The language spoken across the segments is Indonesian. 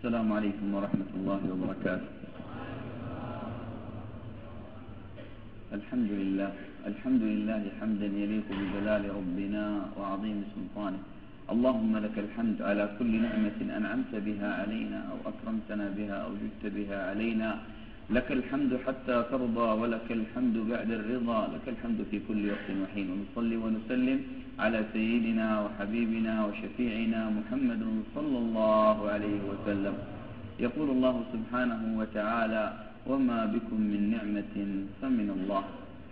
السلام عليكم ورحمة الله وبركاته. الحمد لله حمدا يليق بجلال ربنا وعظيم سلطانه. اللهم لك الحمد على كل نعمة أنعمت بها علينا أو أكرمتنا بها أو جدت بها علينا. لك الحمد حتى ترضى ولك الحمد بعد الرضا. لك الحمد في كل وقت وحين. ونصلي ونسلم على سيدنا وحبيبنا وشفيعنا محمد صلى الله عليه وسلم. يقول الله سبحانه وتعالى: وما بكم من نعمة فمن الله.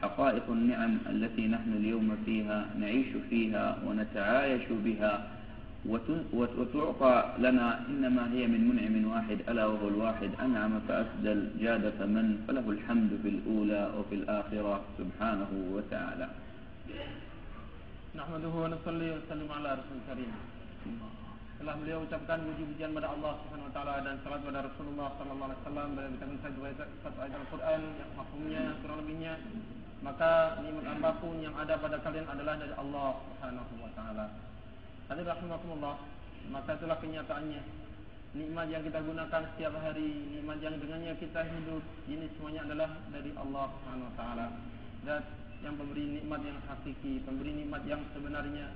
حقائق النعم التي نحن اليوم فيها نعيش فيها ونتعايش بها وتعطى لنا إنما هي من منعم واحد، ألا وهو الواحد أنعم فأسدل جاد فمن، فله الحمد في الأولى وفي الآخرة سبحانه وتعالى. Nahmaduhu wa nusalli wa sallim ala Rasul Karim. Telah beliau ucapkan puji-pujian pada Allah Subhanahu wa taala dan salat pada Rasulullah sallallahu alaihi wasallam. Beliau berkata satu ayat Al-Qur'an yang mafhumnya kurang lebihnya, maka nikmat apapun yang ada pada kalian adalah dari Allah Subhanahu wa taala. Hadirin rahimakumullah, maka itulah kenyataannya. Nikmat yang kita gunakan setiap hari, nikmat yang dengannya kita hidup, ini semuanya adalah dari Allah Subhanahu wa taala. Dan yang pemberi nikmat yang hakiki, pemberi nikmat yang sebenarnya,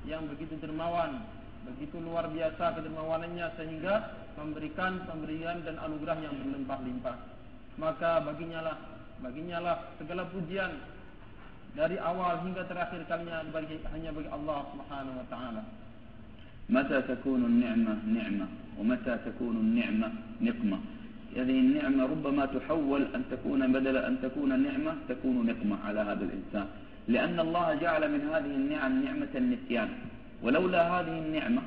yang begitu dermawan, begitu luar biasa kedermawanannya sehingga memberikan pemberian dan anugerah yang berlimpah-limpah. Maka baginya lah segala pujian dari awal hingga terakhir kalinya hanya bagi Allah Subhanahu wa taala. متى تكون النعمة نعمة ومتى تكون النعمة نقمة. هذه النعمة ربما تحول أن تكون بدل أن تكون نعمة تكون نقمة على هذا الإنسان، لأن الله جعل من هذه النعم نعمة النسيان. ولولا هذه النعمة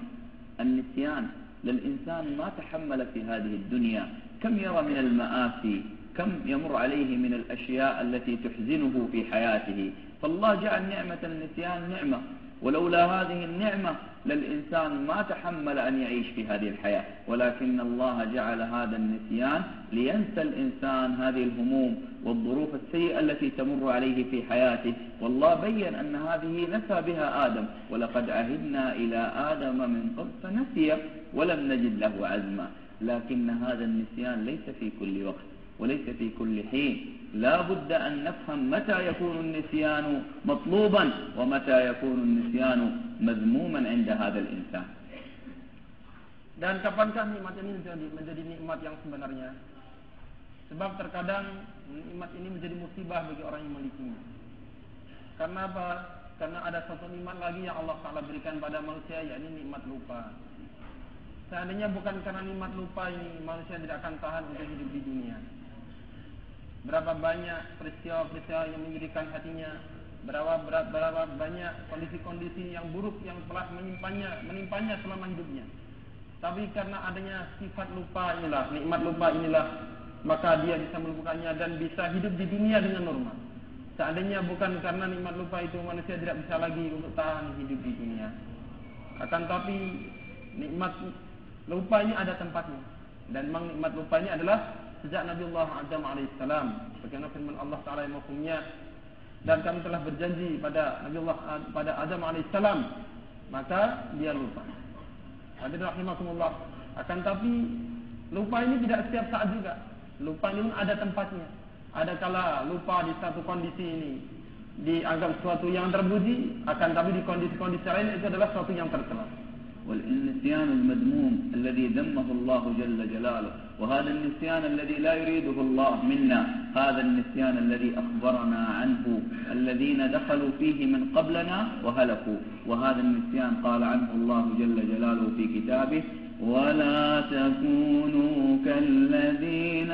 النسيان للإنسان ما تحمل في هذه الدنيا. كم يرى من المآسي، كم يمر عليه من الأشياء التي تحزنه في حياته. فالله جعل نعمة النسيان نعمة، ولولا هذه النعمة للإنسان ما تحمل أن يعيش في هذه الحياة. ولكن الله جعل هذا النسيان لينسى الإنسان هذه الهموم والظروف السيئة التي تمر عليه في حياته. والله بين أن هذه نسى بها آدم: ولقد عهدنا إلى آدم من قبل فنسي ولم نجد له عزما. لكن هذا النسيان ليس في كل وقت وليس في كل حين. لا بد أن نفهم متى يكون النسيان مطلوبا ومتى يكون النسيان مذموما عند هذا الإنسان. Dan kapankah nikmat ini menjadi nikmat yang sebenarnya? Sebab terkadang nikmat ini menjadi musibah bagi orang yang memilikinya. Karena apa? Karena ada satu nikmat lagi yang Allah Ta'ala berikan pada manusia, yakni nikmat lupa. Seandainya bukan karena nikmat lupa ini, manusia tidak akan tahan untuk hidup di dunia. Berapa banyak peristiwa-peristiwa yang menyedihkan hatinya, berapa banyak kondisi-kondisi yang buruk yang telah menimpanya selama hidupnya. Tapi karena adanya sifat lupa inilah, nikmat lupa inilah, maka dia bisa melupakannya dan bisa hidup di dunia dengan normal. Seandainya bukan karena nikmat lupa itu, manusia tidak bisa lagi untuk tahan hidup di dunia. Akan tapi nikmat lupa ini ada tempatnya. Dan memang nikmat lupa ini adalah sejak Nabi Allah Adam alaihissalam, bagaimana firman Allah Taala yang mafhumnya, dan kami telah berjanji pada pada Adam alaihissalam, maka dia lupa. Hadirin rahimakumullah. Akan tapi lupa ini tidak setiap saat juga. Lupa ini ada tempatnya. Ada kala lupa di satu kondisi ini dianggap sesuatu yang terpuji, akan tapi di kondisi-kondisi lain itu adalah sesuatu yang tercela. والنسيان المذموم الذي ذمه الله جل جلاله، وهذا النسيان الذي لا يريده الله منا، هذا النسيان الذي أخبرنا عنه الذين دخلوا فيه من قبلنا وهلكوا. وهذا النسيان قال عنه الله جل جلاله في كتابه: ولا تكونوا كالذين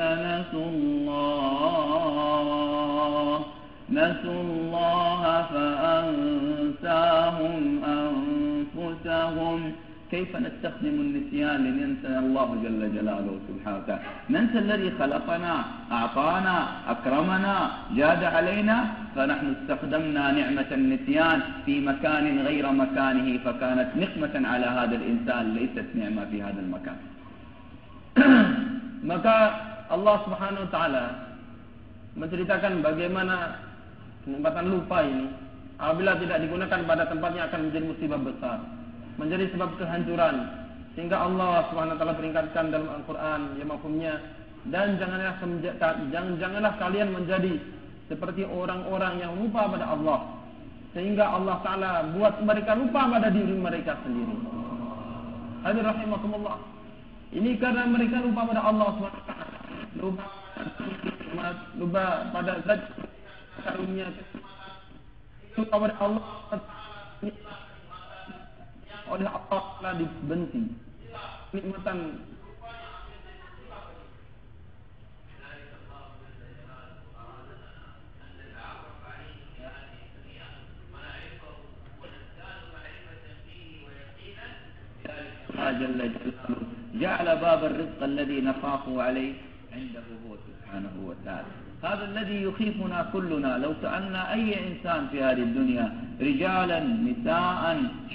نسوا الله فأنساهم أنفسهم. كيف نستخدم النسيان لننسى الله جل جلاله سبحانه وتعالى؟ ننسى الذي خلقنا، أعطانا، أكرمنا، جاد علينا، فنحن استخدمنا نعمة النسيان في مكان غير مكانه، فكانت نقمة على هذا الإنسان ليست نعمة في هذا المكان. Maka Allah Subhanahu wa taala menceritakan bagaimana kenikmatan lupa ini apabila tidak digunakan pada tempatnya akan menjadi musibah besar, menjadi sebab kehancuran, Sehingga Allah Subhanahu wa taala peringatkan dalam Al-Qur'an, ya mafhumnya, dan janganlah kalian menjadi seperti orang-orang yang lupa pada Allah, sehingga Allah Ta'ala buat mereka lupa pada diri mereka sendiri. Hadirin rahimakumullah. Ini karena mereka lupa pada Allah SWT, lupa pada zat karunia, lupa pada Allah oleh Allah telah dibenci. Nikmatan جل جلاله جعل باب الرزق الذي نخاف عليه عنده هو سبحانه وتعالى. هذا الذي يخيفنا كلنا. لو سألنا أي إنسان في هذه الدنيا، رجالا نساء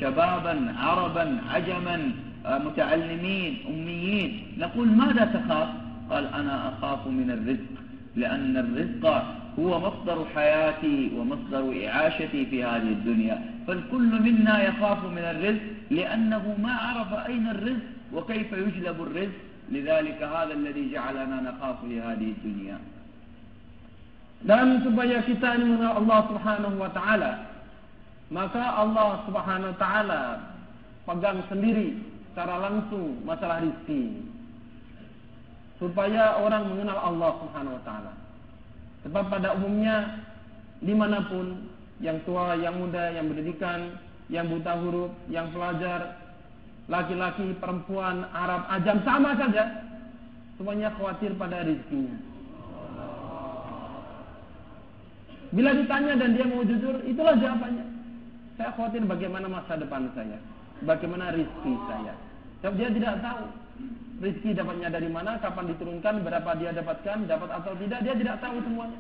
شبابا عربا عجما متعلمين أميين، نقول ماذا تخاف؟ قال أنا أخاف من الرزق، لأن الرزق هو مصدر حياتي ومصدر إعاشتي في هذه الدنيا. فالكل منا يخاف من الرزق لأنه ما عرف أين الرزق وكيف يجلب الرزق. لذلك هذا الذي جعلنا نخاف لهذه الدنيا. Dan supaya kita ini mengenal Allah Subhanahu wa taala, maka Allah Subhanahu wa taala pegang sendiri secara langsung masalah rezeki. Supaya orang mengenal Allah Subhanahu wa taala. Sebab pada umumnya dimanapun, yang tua, yang muda, yang berpendidikan, yang buta huruf, yang pelajar, laki-laki, perempuan, Arab, ajam, sama saja, semuanya khawatir pada rezekinya. Bila ditanya dan dia mau jujur, itulah jawabannya. Saya khawatir bagaimana masa depan saya, bagaimana rezeki saya. Sebab dia tidak tahu rezeki dapatnya dari mana, kapan diturunkan, berapa dia dapatkan, dapat atau tidak, dia tidak tahu semuanya.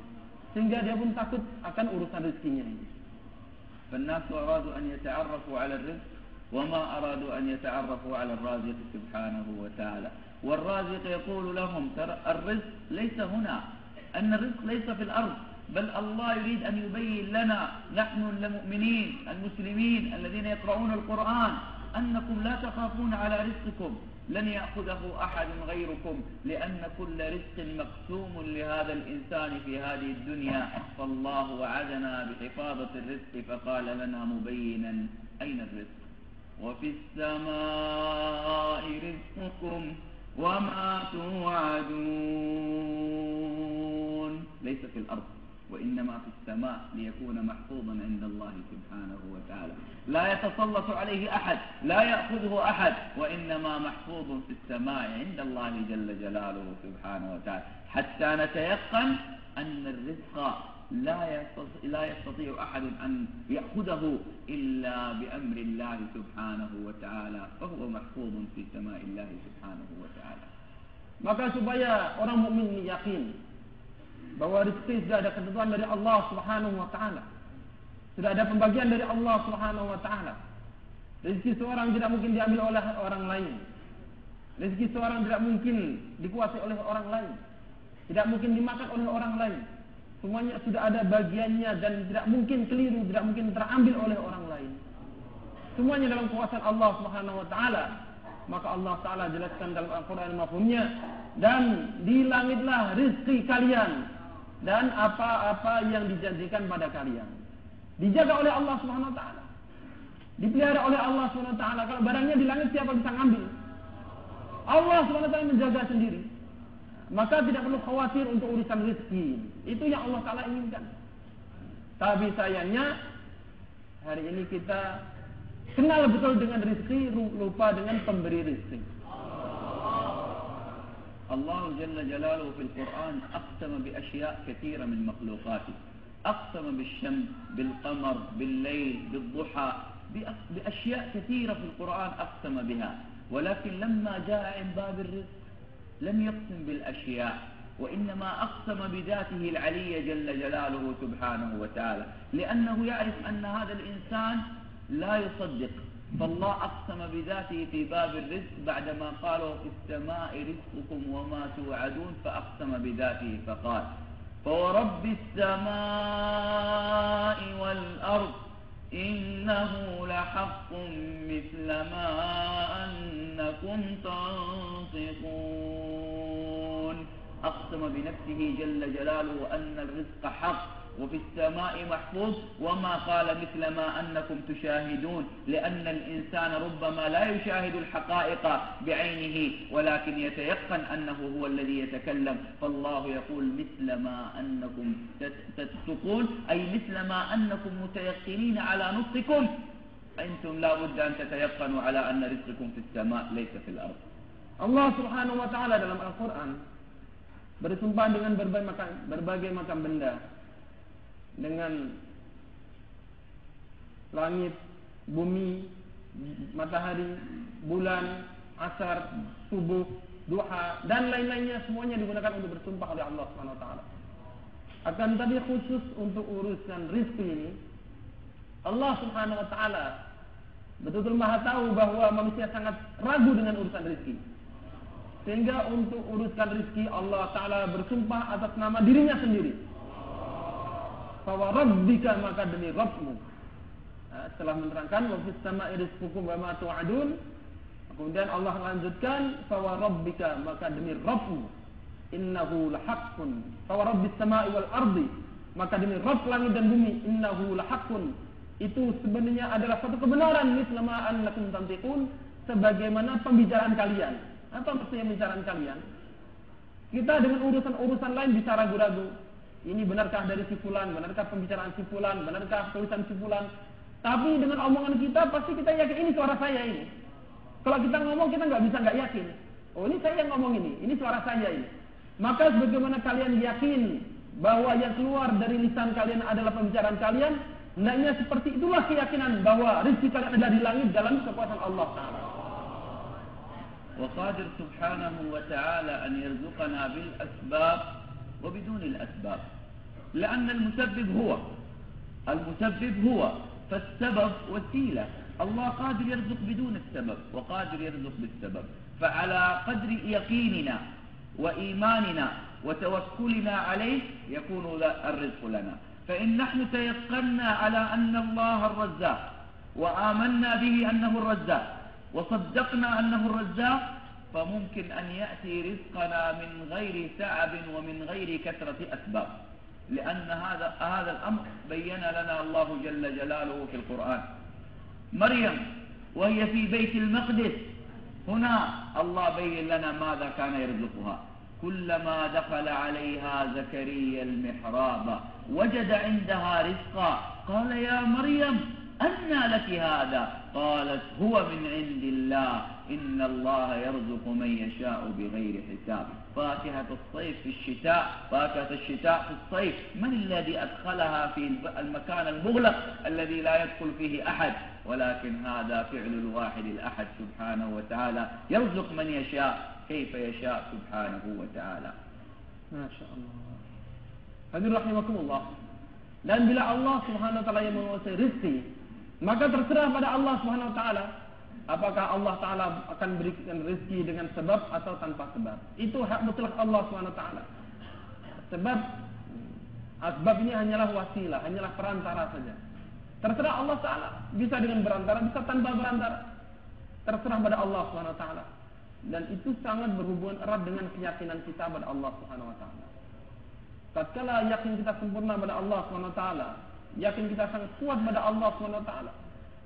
Sehingga dia pun takut akan urusan rezekinya ini. فالناس أرادوا أن يتعرفوا على الرزق وما أرادوا أن يتعرفوا على الرازق سبحانه وتعالى. والرازق يقول لهم ترى الرزق ليس هنا، أن الرزق ليس في الأرض، بل الله يريد أن يبين لنا نحن المؤمنين المسلمين الذين يقرؤون القرآن أنكم لا تخافون على رزقكم، لن يأخذه أحد غيركم، لأن كل رزق مقسوم لهذا الإنسان في هذه الدنيا. فالله وعدنا بحفاظة الرزق فقال لنا مبينا أين الرزق؟ وفي السماء رزقكم وما توعدون. ليس في الأرض وإنما في السماء ليكون محفوظا عند الله سبحانه وتعالى. لا يتسلط عليه أحد، لا يأخذه أحد، وإنما محفوظ في السماء عند الله جل جلاله سبحانه وتعالى، حتى نتيقن أن الرزق لا يستطيع أحد أن يأخذه إلا بأمر الله سبحانه وتعالى، فهو محفوظ في سماء الله سبحانه وتعالى. Maka supaya orang mukmin yakin bahwa rezeki sudah ada ketentuan dari Allah Subhanahu wa taala. Sudah ada pembagian dari Allah Subhanahu wa taala. Rezeki seorang tidak mungkin diambil oleh orang lain. Rezeki seorang tidak mungkin dikuasai oleh orang lain. Tidak mungkin dimakan oleh orang lain. Semuanya sudah ada bagiannya dan tidak mungkin keliru, tidak mungkin terambil oleh orang lain. Semuanya dalam kuasaan Allah Subhanahu wa taala. Maka Allah taala jelaskan dalam Al-Qur'an mafhumnya, dan di langitlah rezeki kalian dan apa-apa yang dijanjikan pada kalian. Dijaga oleh Allah Subhanahu wa taala. Dipelihara oleh Allah Subhanahu wa taala. Kalau barangnya di langit, siapa bisa ngambil? Allah Subhanahu wa taala menjaga sendiri. Maka tidak perlu khawatir untuk urusan rezeki. Itu yang Allah taala inginkan. Tapi sayangnya hari ini kita kenal betul dengan rezeki, lupa dengan pemberi rezeki. الله جل جلاله في القرآن أقسم بأشياء كثيرة من مخلوقاته. أقسم بالشمس، بالقمر، بالليل، بالضحى، بأشياء كثيرة في القرآن أقسم بها. ولكن لما جاء عن باب الرزق لم يقسم بالأشياء، وإنما أقسم بذاته العلية جل جلاله سبحانه وتعالى، لأنه يعرف أن هذا الإنسان لا يصدق. فالله أقسم بذاته في باب الرزق بعدما قالوا في السماء رزقكم وما توعدون، فأقسم بذاته فقال فورب السماء والأرض innahu lahaqqun mithla ma annakum tantiqun. Aqsama bi nafsihi jalla jalaluhu anna ar-rizqa haqq وفي السماء محفوظ وما قال مثل ما أنكم تشاهدون لأن الإنسان ربما لا يشاهد الحقائق بعينه ولكن يتيقن أنه هو الذي يتكلم فالله يقول مثل ما أنكم تتقون أي مثل ما أنكم متيقنين على نطقكم أنتم لا بد أن تتيقنوا على أن رزقكم في السماء ليس في الأرض. Allah Subhanahu wa Ta'ala dalam Al-Quran bersumpah dengan berbagai macam benda, dengan langit, bumi, matahari, bulan, asar, subuh, duha dan lain-lainnya, semuanya digunakan untuk bersumpah oleh Allah Subhanahu wa Ta'ala. Akan tetapi khusus untuk urusan rizki ini, Allah Subhanahu wa Ta'ala betul-betul maha tahu bahwa manusia sangat ragu dengan urusan rizki. Sehingga untuk urusan rizki Allah Ta'ala bersumpah atas nama dirinya sendiri. Fa rabbika, maka demi Rabbmu. Setelah menerangkan wa fis sama'i rizqukum wa ma tu'adun, kemudian Allah lanjutkan fa rabbika, maka demi Rabbmu, innahu lahaqqun. Fa rabbis sama'i wal ardi, maka demi Rabb langit dan bumi, innahu lahaqqun. Itu sebenarnya adalah satu kebenaran, mislama annakum tantiqun, sebagaimana pembicaraan kalian. Apa maksudnya pembicaraan kalian? Kita dengan urusan-urusan lain bisa ragu-ragu. Ini benarkah dari si fulan, benarkah pembicaraan si fulan, benarkah tulisan si fulan. Tapi dengan omongan kita pasti kita yakin ini suara saya ini. Kalau kita ngomong kita nggak yakin. Oh, ini saya yang ngomong ini suara saya ini. Maka sebagaimana kalian yakin bahwa yang keluar dari lisan kalian adalah pembicaraan kalian, hendaknya seperti itulah keyakinan bahwa rezeki kalian ada di langit dalam kekuasaan Allah Ta'ala. وقادر سبحانه وتعالى أن يرزقنا بالأسباب وبدون الأسباب، لأن المسبب هو فالسبب وسيلة. الله قادر يرزق بدون السبب وقادر يرزق بالسبب، فعلى قدر يقيننا وإيماننا وتوكلنا عليه يكون الرزق لنا. فإن نحن تيقنا على أن الله الرزاق وآمنا به أنه الرزاق وصدقنا أنه الرزاق، فممكن أن يأتي رزقنا من غير تعب ومن غير كثرة أسباب، لأن هذا الأمر بين لنا الله جل جلاله في القرآن. مريم وهي في بيت المقدس، هنا الله بين لنا ماذا كان يرزقها. كلما دخل عليها زكريا المحراب وجد عندها رزقا قال يا مريم أنى لك هذا؟ قالت هو من عند الله إن الله يرزق من يشاء بغير حساب. فاكهة الصيف في الشتاء، فاكهة الشتاء في الصيف، من الذي أدخلها في المكان المغلق الذي لا يدخل فيه أحد؟ ولكن هذا فعل الواحد الأحد سبحانه وتعالى، يرزق من يشاء كيف يشاء سبحانه وتعالى. ما شاء الله. Hadirin rahimakumullah. Dan bila Allah Subhanahu wa taala yang menguasai rezeki, maka terserah pada Allah Subhanahu wa taala apakah Allah taala akan berikan rezeki dengan sebab atau tanpa sebab. Itu hak mutlak Allah Subhanahu wa taala. Sebab asbab ini hanyalah wasilah, hanyalah perantara saja. Terserah Allah taala, bisa dengan berantara, bisa tanpa berantara. Terserah pada Allah Subhanahu wa taala. Dan itu sangat berhubungan erat dengan keyakinan kita pada Allah Subhanahu wa taala. Tatkala yakin kita sempurna pada Allah Subhanahu wa taala, yakin kita sangat kuat pada Allah Subhanahu wa taala,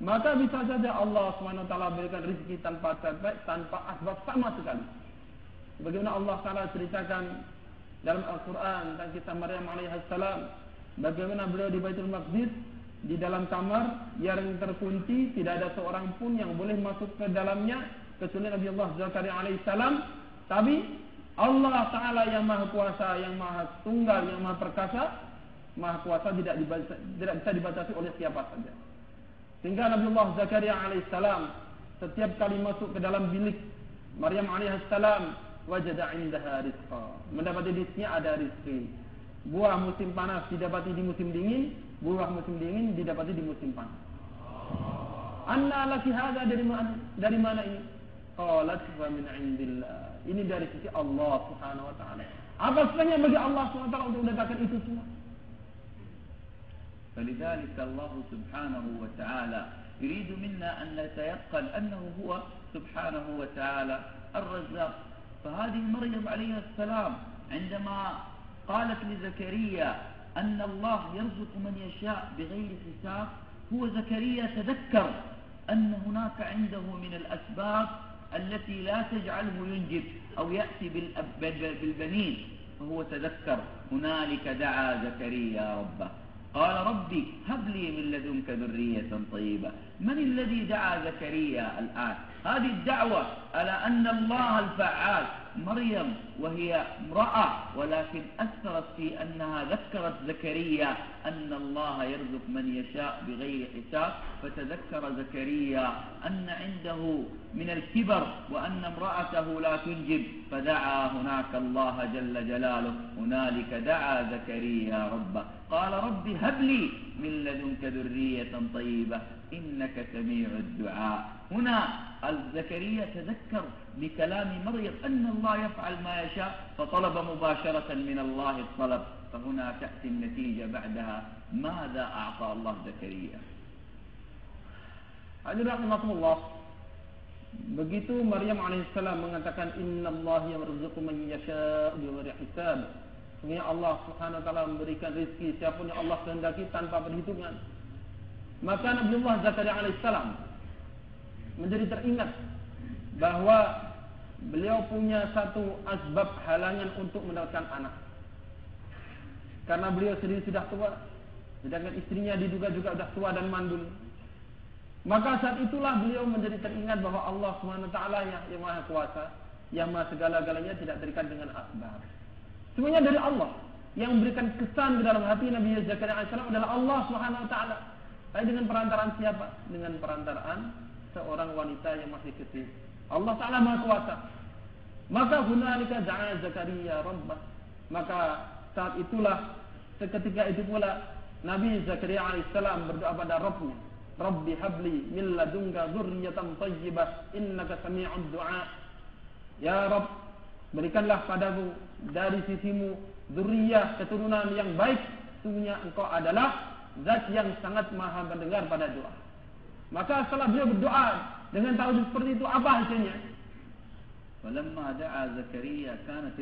maka bisa saja Allah Subhanahu wa taala berikan rezeki tanpa sebab, tanpa asbab sama sekali. Bagaimana Allah taala ceritakan dalam Al-Qur'an tentang kisah Maryam alaihissalam, bagaimana beliau di Baitul Maqdis di dalam kamar yang terkunci, tidak ada seorang pun yang boleh masuk ke dalamnya kecuali Nabi Allah Zakaria alaihissalam. Tapi Allah Ta'ala yang maha kuasa, yang maha tunggal, yang maha perkasa, maha kuasa tidak bisa dibatasi oleh siapa saja. Sehingga Nabi Allah Zakaria alaihissalam setiap kali masuk ke dalam bilik Maryam alaihissalam, wajada indaha rizqa, mendapati di sini ada rizki. Buah musim panas didapati di musim dingin, buah musim dingin didapati di musim panas. Anna laki hadza, dari mana ini? Qalat wa min indillah. Ini dari sisi Allah Subhanahu wa taala. Apa susahnya bagi Allah Subhanahu wa taala untuk mendatangkan itu semua? فلذلك الله سبحانه وتعالى يريد منا أن نتيقن أنه هو سبحانه وتعالى الرزاق. فهذه مريم عليه السلام عندما قالت لزكريا أن الله يرزق من يشاء بغير حساب، هو زكريا تذكر أن هناك عنده من الأسباب التي لا تجعله ينجب أو يأتي بالبنين، فهو تذكر. هنالك دعا زكريا ربه قال ربي هب لي من لدنك ذرية طيبة. من الذي دعا زكريا الآن؟ هذه الدعوة على أن الله الفعال. مريم وهي امرأة ولكن أثرت في أنها ذكرت زكريا أن الله يرزق من يشاء بغير حساب، فتذكر زكريا أن عنده من الكبر وأن امرأته لا تنجب، فدعا هناك الله جل جلاله. هنالك دعا زكريا ربه قال رب هب لي من لدنك ذرية طيبة إنك سميع الدعاء. هنا زكريا تذكر بكلام مريم أن الله يفعل ما يشاء، فطلب مباشرة من الله الطلب. فهنا تأتي النتيجة بعدها. ماذا أعطى الله زكريا؟ Hadirin rahimakumullah, begitu Maryam alaihissalam mengatakan innallaha yarzuqu man yasha'u bighairi hisab, sesungguhnya Allah Subhanahu wa taala memberikan rezeki siapa yang Allah kehendaki tanpa perhitungan, maka Nabiullah Zakaria alaihissalam menjadi teringat bahwa beliau punya satu asbab halangan untuk mendapatkan anak. Karena beliau sendiri sudah tua, sedangkan istrinya diduga juga sudah tua dan mandul. Maka saat itulah beliau menjadi teringat bahwa Allah Subhanahu wa taala yang Maha Kuasa, yang Maha segala-galanya tidak terikat dengan asbab. Semuanya dari Allah. Yang memberikan kesan di dalam hati Nabi Zakaria alaihissalam adalah Allah Subhanahu wa taala. Tapi dengan perantaraan siapa? Dengan perantaraan seorang wanita yang masih kecil. Allah taala Maha Kuasa. Maka hunalika da'a Zakaria rabbah. Maka saat itulah, seketika itu pula Nabi Zakaria alaihissalam berdoa pada Rabbnya, Rabbi habli min ladunka dzurriyyatan thayyibah innaka sami'ud du'a. Ya Rabb, berikanlah padaku dari sisimu dzurriyyah, keturunan yang baik, sesungguhnya engkau adalah zat yang sangat maha mendengar pada doa. Maka setelah beliau berdoa dengan tahu seperti itu, apa hasilnya? فلما دعا زكريا كانت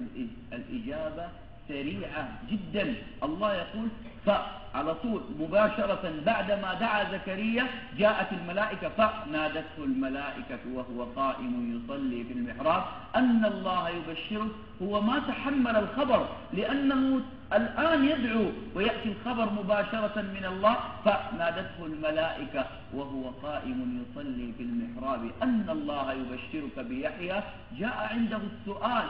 الإجابة سريعة جدا. الله يقول فعلى طول مباشرة بعدما دعا زكريا جاءت الملائكة، فنادته الملائكة وهو قائم يصلي في المحراب أن الله يبشره. هو ما تحمل الخبر لأنه الآن يدعو ويأتي الخبر مباشرة من الله. فنادته الملائكة وهو قائم يصلي في المحراب أن الله يبشرك بيحيى. جاء عنده السؤال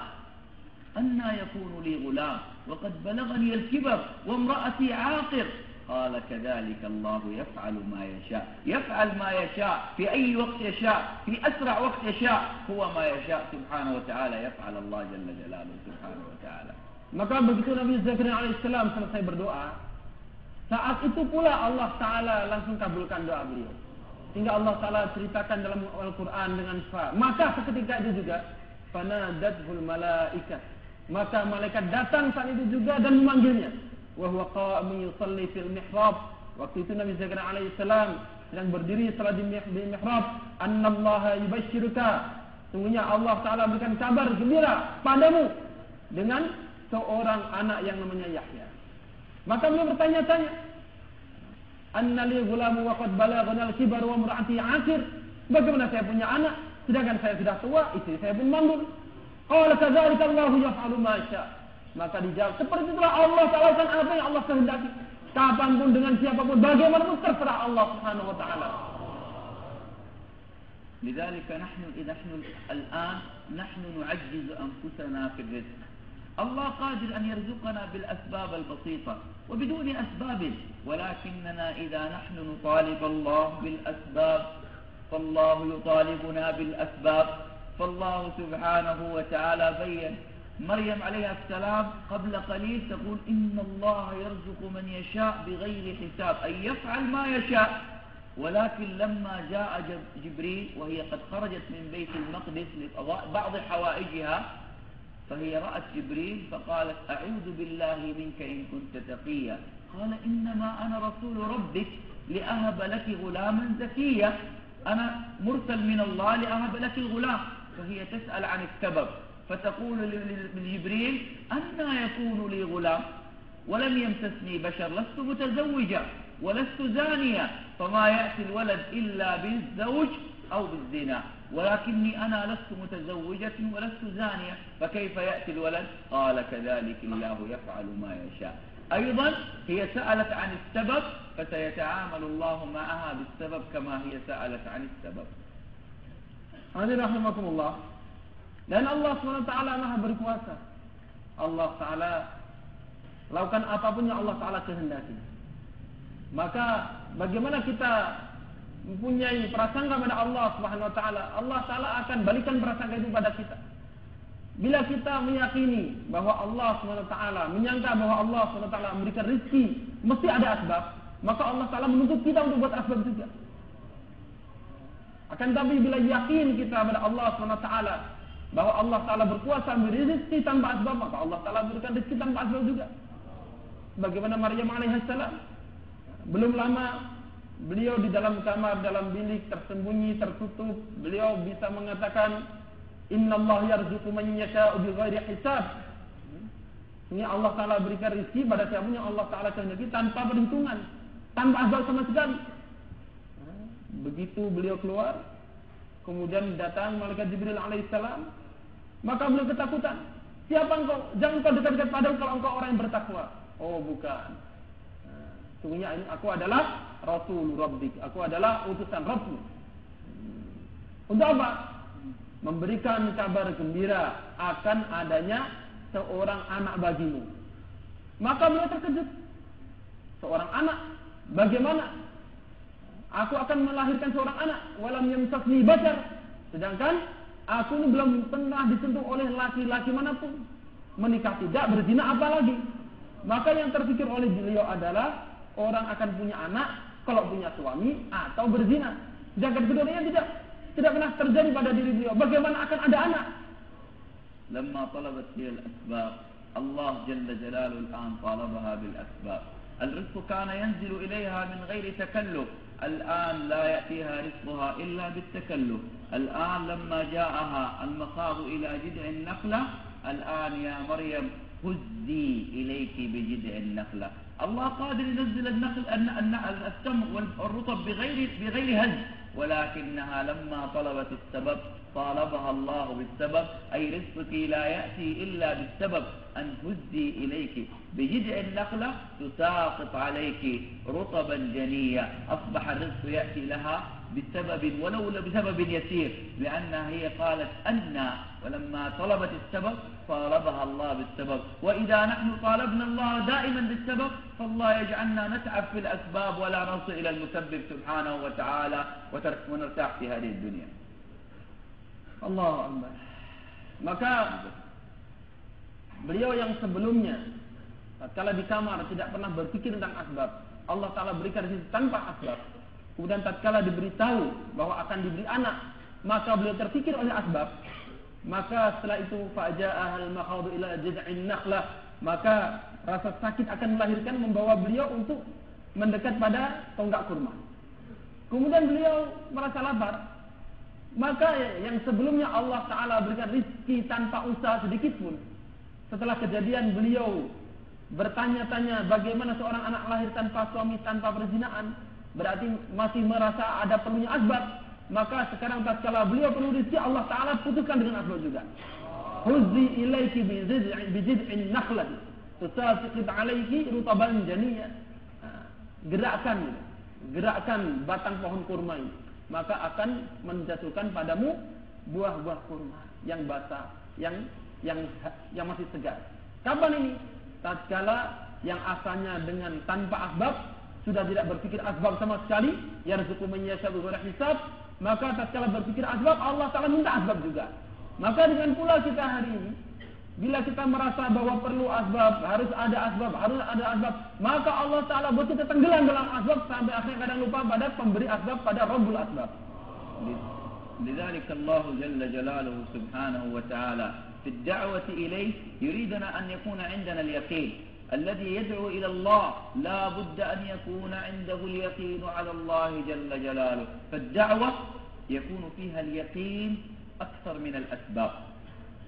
أنى يكون لي غلام وقد بلغني الكبر وامرأتي عاقر. قال كذلك الله يفعل ما يشاء. يفعل ما يشاء في أي وقت يشاء، في أسرع وقت يشاء. هو ما يشاء سبحانه وتعالى يفعل الله جل جلاله سبحانه وتعالى. Maka begitu Nabi Zakaria alaihissalam selesai berdoa, saat itu pula Allah Ta'ala langsung kabulkan doa beliau. Hingga Allah Ta'ala ceritakan dalam Al-Quran dengan maka seketika itu juga fanadathul malaikah, maka malaikat datang saat itu juga dan memanggilnya. Wa huwa qa'imun yusalli fil mihrab. Waktu itu Nabi Zakaria alaihissalam sedang berdiri salat di mihrab. Annallaha yubashshiruka, sungguhnya Allah Ta'ala berikan kabar gembira padamu dengan seorang anak yang namanya Yahya. Maka beliau bertanya-tanya, anna li ghulamu wa qad balaghana al-kibar wa imra'ati 'aqir. Bagaimana saya punya anak sedangkan saya sudah tua, istri saya pun mandul? Qala kadzalika Allahu yaf'alu ma syaa. Maka dijawab, seperti itulah Allah Ta'ala lakukan apa yang Allah kehendaki. Kapanpun dengan siapapun, bagaimanapun terserah Allah Subhanahu wa taala. لذلك نحن الآن نعجز أنفسنا في الرزق. الله قادر أن يرزقنا بالأسباب البسيطة وبدون أسباب، ولكننا إذا نحن نطالب الله بالأسباب فالله يطالبنا بالأسباب. فالله سبحانه وتعالى بين مريم عليها السلام قبل قليل تقول إن الله يرزق من يشاء بغير حساب، أي يفعل ما يشاء. ولكن لما جاء جبريل وهي قد خرجت من بيت المقدس لبعض حوائجها، فهي رأت جبريل فقالت أعوذ بالله منك إن كنت تقيا. قال إنما أنا رسول ربك لأهب لك غلاما زكيا، أنا مرسل من الله لأهب لك الغلام. فهي تسأل عن السبب فتقول لجبريل أنى يكون لي غلام ولم يمسسني بشر، لست متزوجة ولست زانية، فما يأتي الولد إلا بالزوج أو بالزنا، ولكني أنا لست متزوجة ولست زانية، فكيف يأتي الولد؟ قال كذلك الله يفعل ما يشاء. أيضا هي سألت عن السبب فسيتعامل الله معها بالسبب كما هي سألت عن السبب. Hadirin rahimakumullah. Dan Allah SWT Maha berkuasa. Allah Ta'ala lakukan apapun yang Allah Ta'ala kehendaki. Maka bagaimana kita mempunyai prasangka pada Allah Subhanahu wa taala, Allah Ta'ala akan balikan prasangka itu pada kita. Bila kita meyakini bahwa Allah Subhanahu wa taala, menyangka bahwa Allah Subhanahu wa taala memberikan rezeki, mesti ada asbab, maka Allah Ta'ala menuntut kita untuk buat asbab juga. Akan tapi bila yakin kita pada Allah Subhanahu wa taala bahwa Allah Ta'ala berkuasa memberi rezeki tanpa asbab, maka Allah Ta'ala berikan rezeki tanpa asbab juga. Bagaimana Maryam alaihissalam, belum lama beliau di dalam kamar, dalam bilik tersembunyi, tertutup, beliau bisa mengatakan innallaha yarzuqu man yasha'u bighairi hisab. Ini Allah Ta'ala berikan rezeki pada siapa yang Allah Ta'ala kehendaki tanpa perhitungan, tanpa asbab sama sekali. Begitu beliau keluar, kemudian datang malaikat Jibril alaihissalam, maka beliau ketakutan. Siapa engkau? Jangan kau dekat-dekat padaku kalau engkau orang yang bertakwa. Oh bukan. Sungguhnya ini aku adalah Rasul Rabbik, aku adalah utusan Rabbmu. Untuk apa? Memberikan kabar gembira akan adanya seorang anak bagimu. Maka beliau terkejut. Seorang anak, bagaimana? Aku akan melahirkan seorang anak, walam yamsasni bashar. Sedangkan aku ini belum pernah disentuh oleh laki-laki manapun. Menikah tidak, berzina apalagi. Maka yang terpikir oleh beliau adalah orang akan punya anak kalau punya suami atau berzina. Sedangkan keduanya tidak pernah terjadi pada diri beliau. Bagaimana akan ada anak? Lamma talabat hiya al-asbab, Allah jalla jalaluhu al-an talabaha bil asbab. الرزق كان ينزل إليها من غير تكلف، الآن لا يأتيها رزقها إلا بالتكلف. الآن لما جاءها المخاض إلى جذع النخلة، الآن يا مريم هزي إليك بجذع النخلة. الله قادر ينزل التمر والرطب بغير هز، ولكنها لما طلبت السبب طالبها الله بالسبب، أي رزقك لا يأتي إلا بالسبب. أن هزي إليك بجذع النخلة تساقط عليك رطبا جنيا. أصبح الرزق يأتي لها بسبب ولو بسبب يسير، لأنها هي قالت أنا، ولما طلبت السبب طالبها الله بالسبب. وإذا نحن طالبنا الله دائما بالسبب فالله يجعلنا نتعب في الأسباب ولا نصل إلى المسبب سبحانه وتعالى ونرتاح في هذه الدنيا. Allah Akbar. Maka beliau yang sebelumnya tatkala di kamar tidak pernah berpikir tentang asbab, Allah Ta'ala berikan rezeki tanpa asbab. Kemudian tatkala diberitahu bahwa akan diberi anak, maka beliau terpikir oleh asbab. Maka setelah itu fa'ja'ahal makhadu ila jiz'in nakhlah, maka rasa sakit akan melahirkan membawa beliau untuk mendekat pada tonggak kurma. Kemudian beliau merasa lapar. Maka yang sebelumnya Allah Ta'ala berikan rizki tanpa usaha sedikit pun, setelah kejadian beliau bertanya-tanya bagaimana seorang anak lahir tanpa suami, tanpa perzinaan, berarti masih merasa ada perlunya asbab. Maka sekarang tatkala beliau perlu rizki, Allah Ta'ala putuskan dengan asbab juga. Huzzi ilaiki bijid'in nakhlat tusaqiط alaiki rutaban janiyya. Gerakkan batang pohon kurma ini, maka akan menjatuhkan padamu buah-buah kurma yang basah, yang masih segar. Kapan ini? Tatkala yang asalnya dengan tanpa asbab, sudah tidak berpikir asbab sama sekali, yarzuqu man yasha'u bighairi hisab, maka tatkala berpikir asbab, Allah Ta'ala minta asbab juga. Maka dengan pula kita hari ini, bila kita merasa bahwa perlu asbab, harus ada asbab, maka Allah Ta'ala buat kita tenggelam dalam asbab sampai akhirnya kadang lupa pada pemberi asbab, pada Rabbul Asbab. لذلك الله جل جلاله سبحانه وتعالى في الدعوة إليه يريدنا أن يكون عندنا اليقين. الذي يدعو إلى الله لا بد أن يكون عنده اليقين على الله جل جلاله. فالدعوة يكون فيها اليقين أكثر من الأسباب.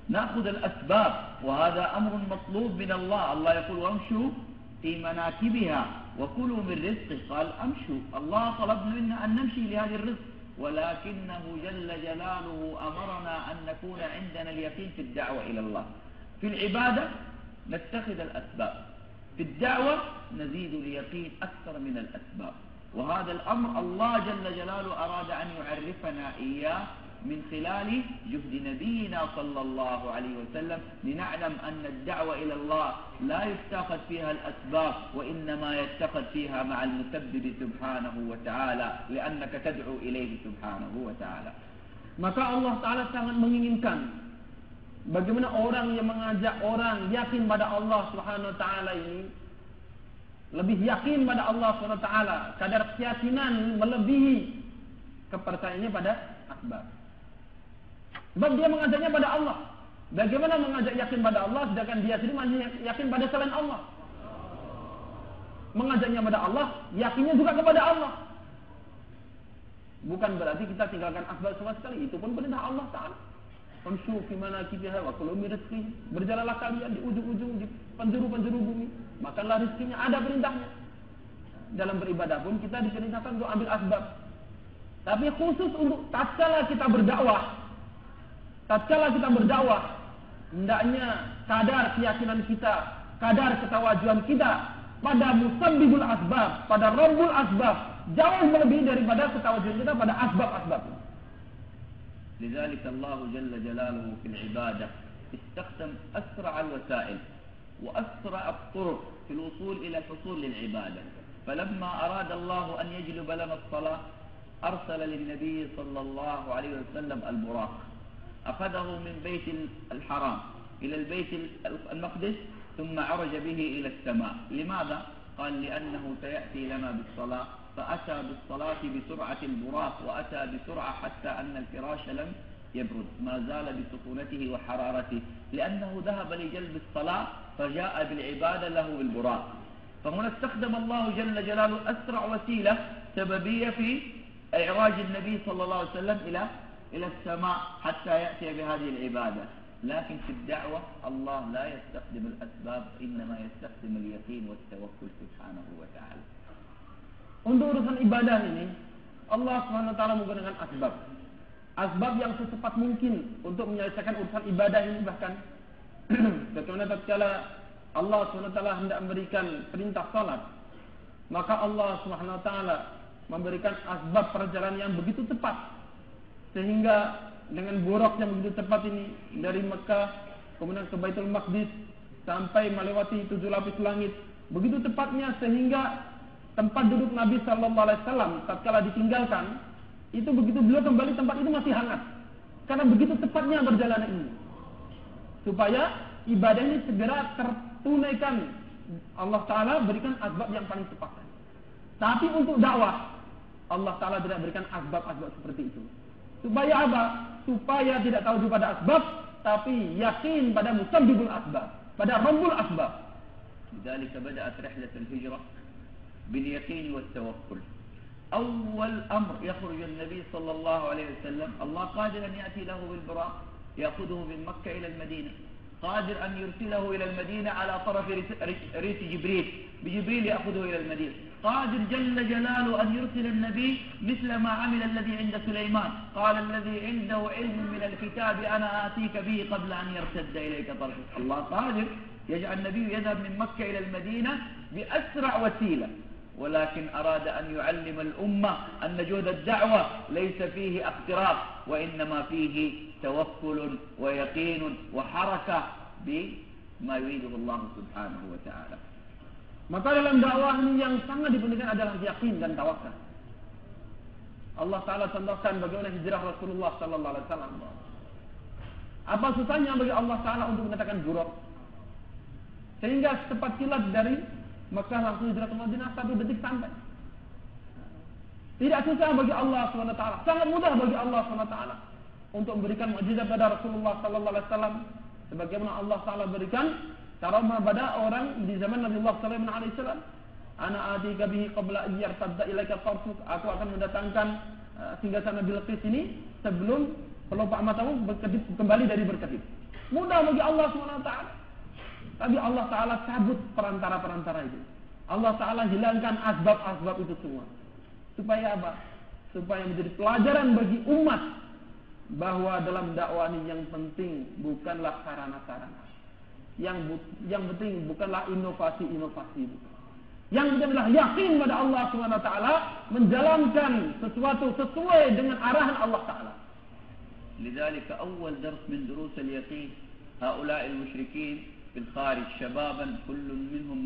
نأخذ الأسباب وهذا أمر مطلوب من الله. الله يقول وامشوا في مناكبها وكلوا من رزقه. قال أمشوا، الله طلب منا أن نمشي لهذه الرزق، ولكنه جل جلاله أمرنا أن نكون عندنا اليقين في الدعوة إلى الله. في العبادة نتخذ الأسباب، في الدعوة نزيد اليقين أكثر من الأسباب. وهذا الأمر الله جل جلاله أراد أن يعرفنا إياه من خلال جهد نبينا صلى الله عليه وسلم، لنعلم أن الدعوة إلى الله لا يتخذ فيها الأسباب، وإنما يتخذ فيها مع المسبب سبحانه وتعالى، لأنك تدعو إليه سبحانه وتعالى. Maka Allah Ta'ala sangat menginginkan bagaimana orang yang mengajak orang yakin pada Allah Subhanahu Wa Ta'ala ini lebih yakin pada Allah Subhanahu Wa Ta'ala, kadar keyakinan melebihi kepercayaannya pada asbab. Sebab dia mengajaknya pada Allah. Bagaimana mengajak yakin pada Allah sedangkan dia sendiri masih yakin pada selain Allah? Mengajaknya pada Allah, yakinnya juga kepada Allah. Bukan berarti kita tinggalkan asbab sama sekali. Itu pun perintah Allah Ta'ala. Famshu fi manakibiha wa kulu min rizqihi. Berjalanlah kalian di ujung-ujung, di penjuru-penjuru bumi, makanlah rizkinya. Ada perintahnya. Dalam beribadah pun kita diperintahkan untuk ambil asbab. Tapi khusus untuk tatkala kita berdakwah, hendaknya kadar keyakinan kita, kadar ketawajuan kita pada musabbibul asbab, pada rabbul asbab, jauh melebihi daripada ketawajuan kita pada asbab-asbab. لذلك الله جل جلاله في العبادة استخدم أسرع الوسائل وأسرع الطرق في الوصول إلى الحصول للعبادة. فلما أراد الله أن يجلب لنا الصلاة أرسل للنبي صلى الله عليه وسلم البراق، أخذه من بيت الحرام إلى البيت المقدس ثم عرج به إلى السماء. لماذا؟ قال لأنه سيأتي لنا بالصلاة، فأتى بالصلاة بسرعة البراق، وأتى بسرعة حتى أن الفراش لم يبرد، ما زال بسخونته وحرارته، لأنه ذهب لجلب الصلاة فجاء بالعبادة له بالبراق. فهنا استخدم الله جل جلاله أسرع وسيلة سببية في إعراج النبي صلى الله عليه وسلم إلى السماء حتى يأتي بهذه العبادة. لكن في الدعوة الله لا يستخدم الأسباب، إنما يستخدم اليقين والتوكل سبحانه وتعالى. Untuk urusan ibadah ini, Allah SWT menggunakan asbab. Asbab yang secepat mungkin untuk menyelesaikan urusan ibadah ini. Bahkan bagaimana tatkala Allah SWT hendak memberikan perintah salat, maka Allah SWT memberikan asbab perjalanan yang begitu cepat, sehingga dengan buruk yang begitu cepat ini dari Mekah kemudian ke Baitul Maqdis sampai melewati 7 lapis langit, begitu cepatnya sehingga tempat duduk Nabi Sallallahu Alaihi Wasallam tatkala ditinggalkan itu, begitu beliau kembali tempat itu masih hangat, karena begitu cepatnya perjalanan ini, supaya ibadah ini segera tertunaikan. Allah Ta'ala berikan asbab yang paling cepat. Tapi untuk dakwah Allah Ta'ala tidak berikan asbab-asbab seperti itu. Supaya apa? Supaya tidak tahu pada asbab, tapi yakin pada musabbibul asbab, pada rabbul asbab. لذلك بدأت رحلة الهجرة باليقين والتوكل. أول أمر يخرج النبي صلى الله عليه وسلم، الله قادر أن يأتي له بالبراق يأخذه من مكة إلى المدينة، قادر أن يرسله إلى المدينة على طرف ريس جبريل، بجبريل يأخذه إلى المدينة، قادر جل جلاله أن يرسل النبي مثل ما عمل الذي عند سليمان، قال الذي عنده علم من الكتاب أنا آتيك به قبل أن يرتد إليك طرفك. الله قادر يجعل النبي يذهب من مكة إلى المدينة بأسرع وسيلة، ولكن أراد أن يعلم الأمة أن جهد الدعوة ليس فيه اختراق، وإنما فيه توكل ويقين وحركة بما يريده الله سبحانه وتعالى. Maka dalam dakwah ini yang sangat dipentingkan adalah yakin dan tawakal. Allah Ta'ala contohkan bagaimana hijrah Rasulullah Sallallahu Alaihi Wasallam. Apa susahnya bagi Allah Ta'ala untuk menetapkan buruk, sehingga secepat kilat dari Mekah langsung hijrah ke Madinah 1 detik sampai. Tidak susah bagi Allah SWT, sangat mudah bagi Allah SWT untuk memberikan mukjizat pada Rasulullah Sallallahu Alaihi Wasallam, sebagaimana Allah Ta'ala berikan Tarama bada orang di zaman Nabi Muhammad sallallahu alaihi wasallam, ana atika bihi qabla an yartadda ilaika tarfuk, aku akan mendatangkan singgasana Bilqis ini sebelum kelopak matamu berkedip kembali dari berkedip. Mudah bagi Allah SWT. Tapi Allah Ta'ala cabut perantara-perantara itu. Allah Ta'ala hilangkan asbab-asbab itu semua. Supaya apa? Supaya menjadi pelajaran bagi umat bahwa dalam dakwah ini yang penting bukanlah sarana-sarana. Yang penting bukanlah inovasi-inovasi. Yang penting adalah yakin pada Allah SWT, menjalankan sesuatu sesuai dengan arahan Allah Ta'ala. لذلك أول درس من دروس اليقين هؤلاء المشركين في الخارج شبابا كل منهم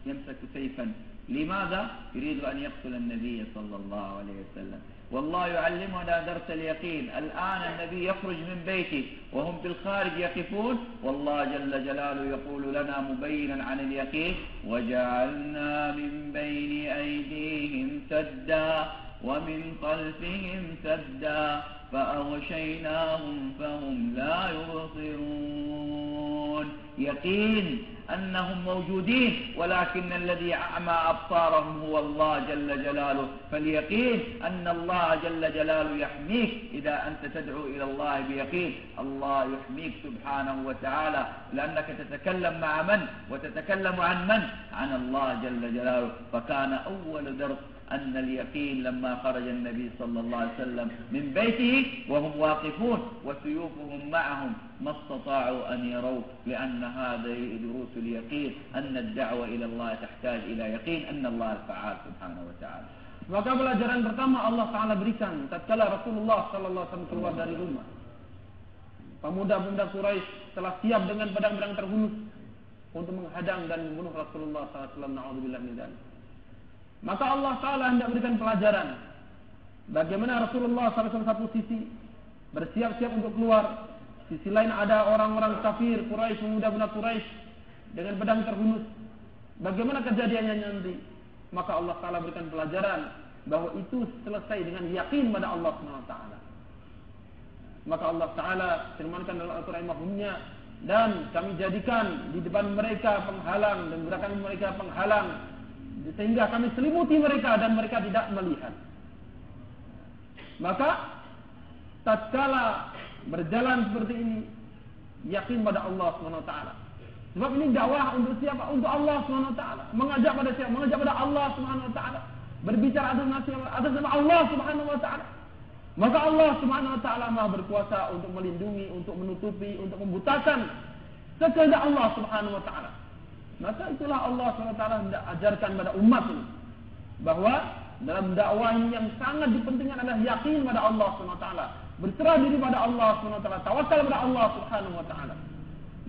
يمسك سيفا. لماذا؟ يريد أن يقتل النبي صلى الله عليه وسلم. والله يعلمنا درس اليقين. الآن النبي يخرج من بيته وهم في الخارج يقفون، والله جل جلاله يقول لنا مبينا عن اليقين: وجعلنا من بين أيديهم سدا ومن خلفهم سدا فأغشيناهم فهم لا يبصرون. يقين أنهم موجودين، ولكن الذي أعمى أبصارهم هو الله جل جلاله. فاليقين أن الله جل جلاله يحميك إذا أنت تدعو إلى الله بيقين. الله يحميك سبحانه وتعالى، لأنك تتكلم مع من وتتكلم عن من؟ عن الله جل جلاله. فكان أول درس أن اليقين لما خرج النبي صلى الله عليه وسلم من بيته وهم واقفون وسيوفهم معهم ما استطاعوا أن يروا، لأن هذه دروس اليقين أن الدعوة إلى الله تحتاج إلى يقين أن الله الفعال سبحانه وتعالى. Maka pelajaran pertama Allah Ta'ala berikan tatkala Rasulullah sallallahu alaihi wasallam keluar dari rumah. Pemuda-pemuda Quraisy telah siap dengan pedang-pedang terhunus untuk menghadang dan membunuh Rasulullah sallallahu alaihi wasallam. Na'udzubillah min dzalik. Maka Allah Ta'ala hendak berikan pelajaran bagaimana Rasulullah SAW satu sisi bersiap-siap untuk keluar, sisi lain ada orang-orang kafir Quraisy, pemuda-pemuda Quraisy dengan pedang terhunus. Bagaimana kejadiannya nanti? Maka Allah Ta'ala berikan pelajaran bahwa itu selesai dengan yakin pada Allah SWT. Maka Allah Ta'ala firmankan dalam Al-Quran mahumnya, dan kami jadikan di depan mereka penghalang dan gerakan mereka penghalang, sehingga kami selimuti mereka dan mereka tidak melihat. Maka tatkala berjalan seperti ini, yakin pada Allah SWT. Sebab ini dakwah untuk siapa? Untuk Allah SWT. Mengajak pada siapa? Mengajak pada Allah SWT. Berbicara atas nama Allah SWT. Maka Allah SWT Maha berkuasa untuk melindungi, untuk menutupi, untuk membutakan sekehendak Allah SWT. Maka itulah Allah SWT hendak ajarkan pada umat ini bahwa dalam dakwah ini yang sangat dipentingkan adalah yakin pada Allah SWT, berserah diri pada Allah SWT, tawakal pada Allah SWT.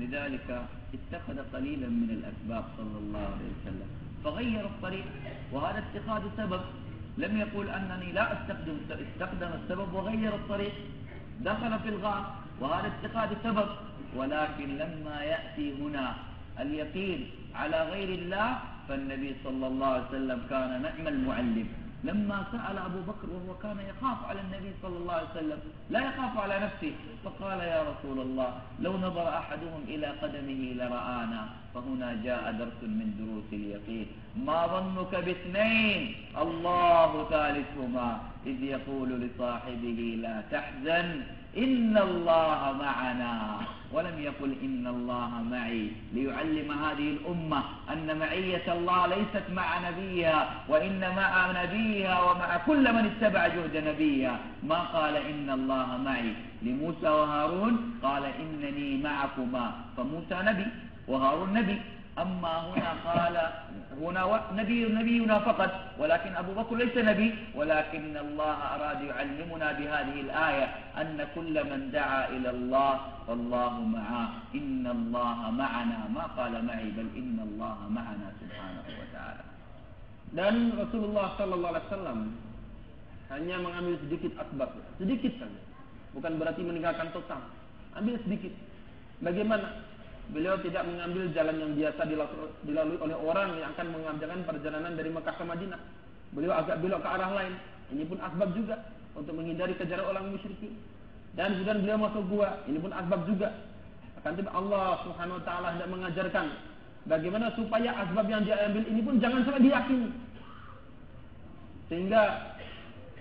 لذلك اتخذ قليلا من الأسباب صلى الله عليه وسلم فغير الطريق، وهذا اتخاذ سبب. لم يقول أنني لا استخدم السبب وغير الطريق، دخل في الغار وهذا اتخاذ سبب. ولكن لما يأتي هنا اليقين على غير الله فالنبي صلى الله عليه وسلم كان نعم المعلم. لما سأل أبو بكر وهو كان يخاف على النبي صلى الله عليه وسلم، لا يخاف على نفسه، فقال يا رسول الله لو نظر أحدهم إلى قدمه لرآنا. فهنا جاء درس من دروس اليقين. ما ظنك باثنين الله ثالثهما إذ يقول لصاحبه لا تحزن إن الله معنا، ولم يقل إن الله معي، ليعلم هذه الأمة أن معية الله ليست مع نبيها، وإن مع نبيها ومع كل من اتبع جهد نبيها. ما قال إن الله معي لموسى وهارون، قال إنني معكما، فموسى نبي وهارون نبي. أما هنا قال هنا نبينا فقط، ولكن أبو بكر ليس نبي، ولكن الله أراد يعلمنا بهذه الآية أن كل من دعا إلى الله فالله معه، إن الله معنا، ما قال معي بل إن الله معنا سبحانه وتعالى. Dan Rasulullah sallallahu alaihi wasallam hanya mengambil sedikit asbab, sedikit saja. Bukan berarti meninggalkan total. Ambil sedikit. Bagaimana? Beliau tidak mengambil jalan yang biasa dilalui oleh orang yang akan mengerjakan perjalanan dari Mekah ke Madinah. Beliau agak belok ke arah lain. Ini pun asbab juga untuk menghindari kejaran orang musyrikin. Dan kemudian beliau masuk gua. Ini pun asbab juga. Akan tetapi Allah Subhanahu wa taala hendak mengajarkan bagaimana supaya asbab yang dia ambil ini pun jangan sampai diyakini. Sehingga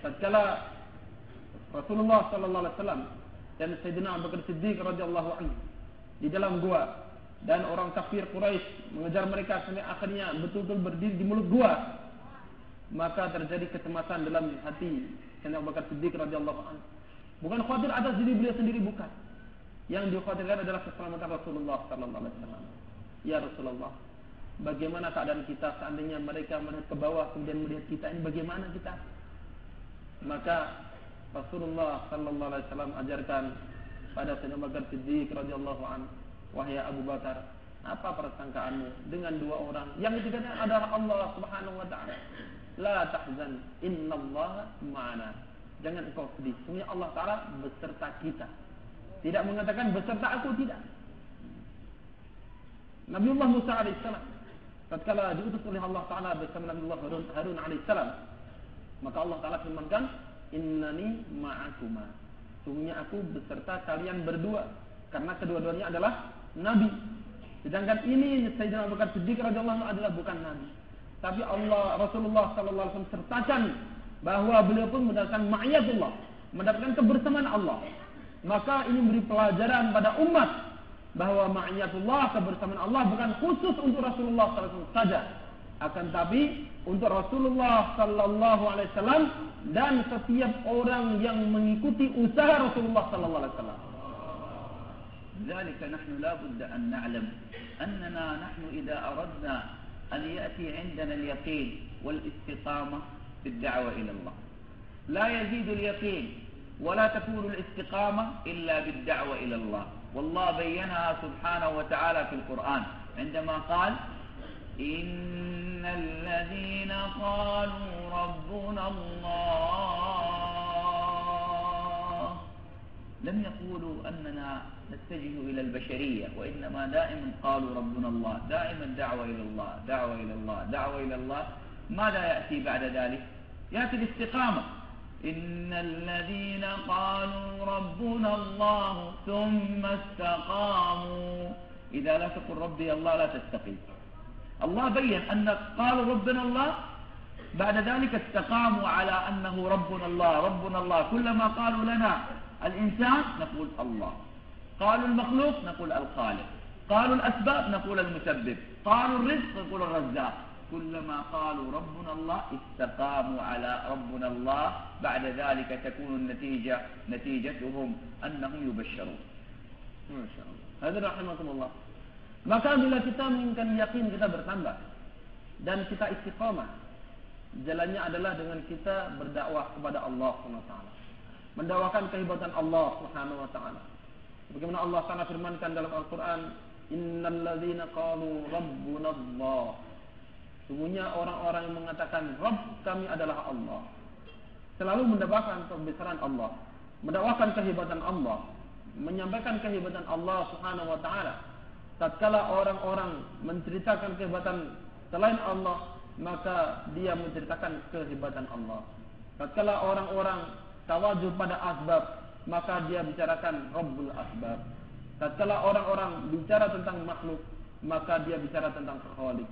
tatkala Rasulullah sallallahu alaihi wasallam dan Sayyidina Abu Bakar Siddiq radhiyallahu anhu di dalam gua dan orang kafir Quraisy mengejar mereka sampai akhirnya betul-betul berdiri di mulut gua, maka terjadi kecemasan dalam hati Sayyidina Abu Bakar Siddiq radhiyallahu anhu. Bukan khawatir atas diri beliau sendiri, bukan. Yang dikhawatirkan adalah keselamatan Rasulullah sallallahu alaihi wasallam. Ya Rasulullah, bagaimana keadaan kita seandainya mereka melihat ke bawah kemudian melihat kita ini, bagaimana kita? Maka Rasulullah sallallahu alaihi wasallam ajarkan pada Sayyidina Abu Bakar Siddiq radhiyallahu anhu, wahai Abu Bakar, apa persangkaanmu dengan dua orang yang ketiganya adalah Allah Subhanahu wa taala? La tahzan, innallaha ma'ana. Jangan engkau sedih, sesungguhnya Allah taala beserta kita. Tidak mengatakan beserta aku, tidak. Nabiullah Musa alaihissalam tatkala diutus oleh Allah taala bersama Nabiullah Harun alaihissalam, maka Allah taala firmankan, innani ma'akuma, sesungguhnya aku beserta kalian berdua, karena kedua-duanya adalah nabi. Sedangkan ini Sayyidina Abu Bakar Siddiq radhiyallahu anhu adalah bukan nabi, tapi Rasulullah sallallahu alaihi wasallam sertakan bahwa beliau pun mendapatkan ma'iyatullah, mendapatkan kebersamaan Allah. Maka ini memberi pelajaran pada umat bahwa ma'iyatullah, kebersamaan Allah bukan khusus untuk Rasulullah sallallahu alaihi wasallam saja, akan tapi untuk Rasulullah sallallahu alaihi wasallam dan setiap orang yang mengikuti usaha Rasulullah sallallahu alaihi wasallam. ذلك نحن لا بد أن نعلم أننا نحن إذا أردنا أن يأتي عندنا اليقين والاستقامة في الدعوة إلى الله، لا يزيد اليقين ولا تكون الاستقامة إلا بالدعوة إلى الله. والله بينها سبحانه وتعالى في القرآن عندما قال إن الذين قالوا ربنا الله لم يقولوا أننا نتجه إلى البشرية، وإنما دائما قالوا ربنا الله، دائما دعوة إلى الله، دعوة إلى الله، دعوة إلى الله. ماذا يأتي بعد ذلك؟ يأتي الاستقامة. إن الذين قالوا ربنا الله ثم استقاموا، إذا لا تقل ربي الله لا تستقيم. الله بين أن قالوا ربنا الله، بعد ذلك استقاموا على أنه ربنا الله ربنا الله. كلما قالوا لنا الإنسان نقول الله، قالوا المخلوق نقول الخالق، قالوا الأسباب نقول المسبب، قالوا الرزق نقول الرزاق. كلما قالوا ربنا الله استقاموا على ربنا الله، بعد ذلك تكون نتيجتهم أنهم يبشرون. ما شاء الله. هذا رحمكم الله. Maka bila kita menginginkan yakin kita bertambah dan kita istiqamah, jalannya adalah dengan kita berdakwah kepada Allah Subhanahu wa taala, mendakwakan kehebatan Allah Subhanahu wa taala. Bagaimana Allah Taala firmankan dalam Al-Qur'an, innal ladzina qalu rabbuna Allah, sesungguhnya orang-orang yang mengatakan Rabb kami adalah Allah, selalu mendakwakan kebesaran Allah, mendakwakan kehebatan Allah, menyampaikan kehebatan Allah Subhanahu wa taala. Tatkala orang-orang menceritakan kehebatan selain Allah, maka dia menceritakan kehebatan Allah. Tatkala orang-orang tawajuh pada asbab, maka dia bicarakan Rabbul Asbab. Tatkala orang-orang bicara tentang makhluk, maka dia bicara tentang Khaliq.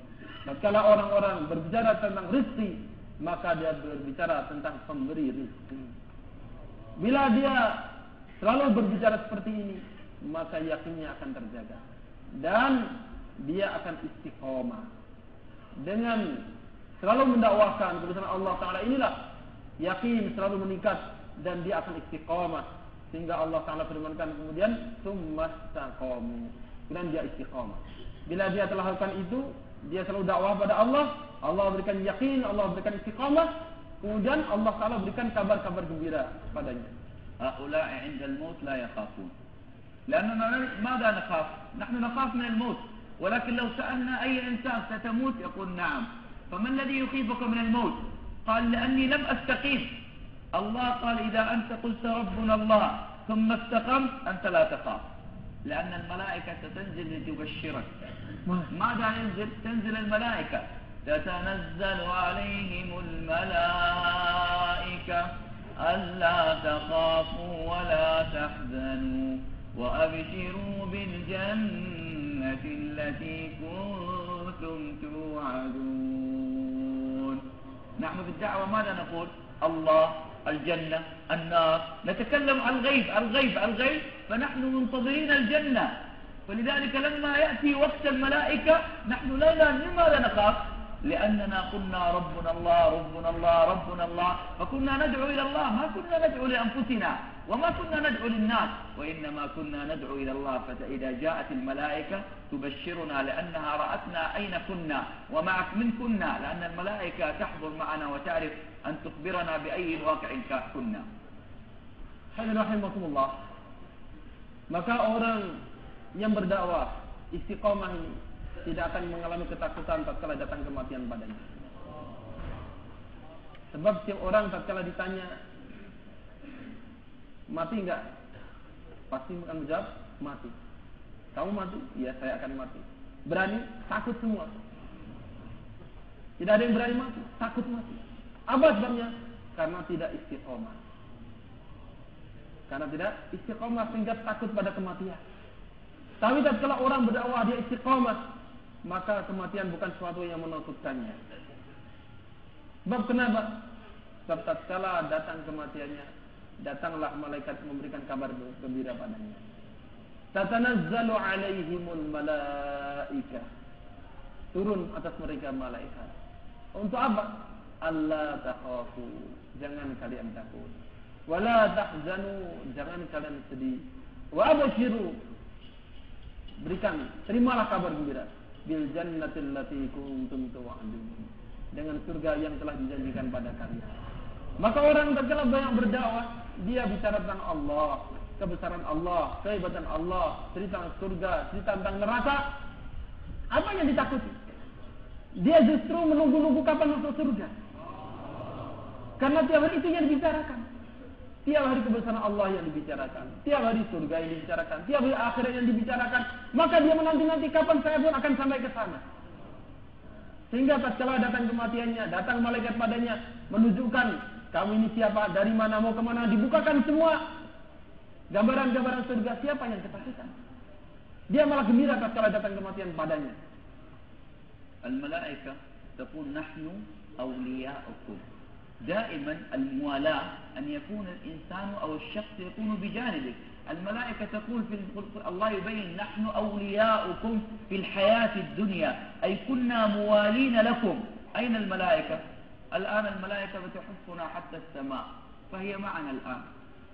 Tatkala orang-orang berbicara tentang rezeki, maka dia berbicara tentang pemberi rezeki. Bila dia selalu berbicara seperti ini, maka yakinnya akan terjaga dan dia akan istiqomah. Dengan selalu mendakwakan kebesaran Allah Ta'ala inilah yakin selalu meningkat dan dia akan istiqomah, sehingga Allah Ta'ala firmankan kemudian summastaqamu, kemudian dia istiqomah. Bila dia telah lakukan itu, dia selalu dakwah pada Allah, Allah berikan yakin, Allah berikan istiqamah, kemudian Allah Ta'ala berikan kabar-kabar gembira padanya. هؤلاء عند الموت لا يخافون، لأننا ماذا نخاف؟ نحن نخاف من الموت، ولكن لو سألنا أي إنسان ستموت يقول نعم. فما الذي يخيفك من الموت؟ قال لأني لم أستقيم. الله قال إذا أنت قلت ربنا الله ثم استقمت أنت لا تخاف، لأن الملائكة ستنزل لتبشرك. ماذا ينزل؟ تنزل الملائكة، تتنزل عليهم الملائكة ألا تخافوا ولا تحزنوا وأبشروا بالجنة التي كنتم توعدون. نحن في الدعوة ماذا نقول؟ الله، الجنة، النار، نتكلم عن الغيب الغيب الغيب، فنحن منتظرين الجنة. فلذلك لما يأتي وقت الملائكة نحن لماذا نخاف؟ لأننا قلنا ربنا الله ربنا الله ربنا الله، فكنا ندعو إلى الله، ما كنا ندعو لأنفسنا وما كنا ندعو للناس، وإنما كنا ندعو إلى الله. فإذا جاءت الملائكة تبشرنا لأنها رأتنا أين كنا ومعك من كنا، لأن الملائكة تحضر معنا وتعرف أن تخبرنا بأي واقع كنا. Hadirin rahimakumullah. Maka orang yang berdakwah istiqamah ini tidak akan mengalami ketakutan tatkala datang kematian padanya. Sebab setiap orang tatkala ditanya mati enggak, pasti akan menjawab mati. Kamu mati? Iya, saya akan mati. Berani? Takut semua. Tidak ada yang berani mati, takut mati. Apa sebabnya? Karena tidak istiqamah. Karena tidak istiqamah sehingga takut pada kematian. Tapi tatkala orang berdakwah dia istiqamah, maka kematian bukan sesuatu yang menakutkannya. Sebab kenapa? Sebab tatkala datang kematiannya, datanglah malaikat memberikan kabar gembira padanya. Tatanazzalu alaihimul malaikah. Turun atas mereka malaikat. Untuk apa? Allah takhafu, jangan kalian takut. Wala tahzanu, jangan kalian sedih. Wa abshiru, berikan, terimalah kabar gembira. Bil jannatil lati kuntum tu'adun, dengan surga yang telah dijanjikan pada kalian. Maka orang tatkala banyak berdakwah, dia bicara tentang Allah, kebesaran Allah, kehebatan Allah, cerita tentang surga, cerita tentang neraka. Apa yang ditakuti? Dia justru menunggu-nunggu kapan masuk surga. Karena tiap hari itu yang dibicarakan. Tiap hari kebesaran Allah yang dibicarakan, tiap hari surga yang dibicarakan, tiap hari akhirat yang dibicarakan. Maka dia menanti-nanti kapan saya pun akan sampai ke sana. Sehingga tatkala datang kematiannya, datang malaikat padanya menunjukkan kamu ini siapa, dari mana, mau kemana, dibukakan semua gambaran-gambaran surga. Siapa yang ketakutan? Dia malah gembira tatkala datang kematian padanya. Al-malaikah taqul nahnu awliya'ukum. دائما الموالاة أن يكون الإنسان أو الشخص يكون بجانبك. الملائكة تقول في الله يبين نحن أولياؤكم في الحياة الدنيا، أي كنا موالين لكم. أين الملائكة؟ الآن الملائكة بتحفنا حتى السماء، فهي معنا الآن.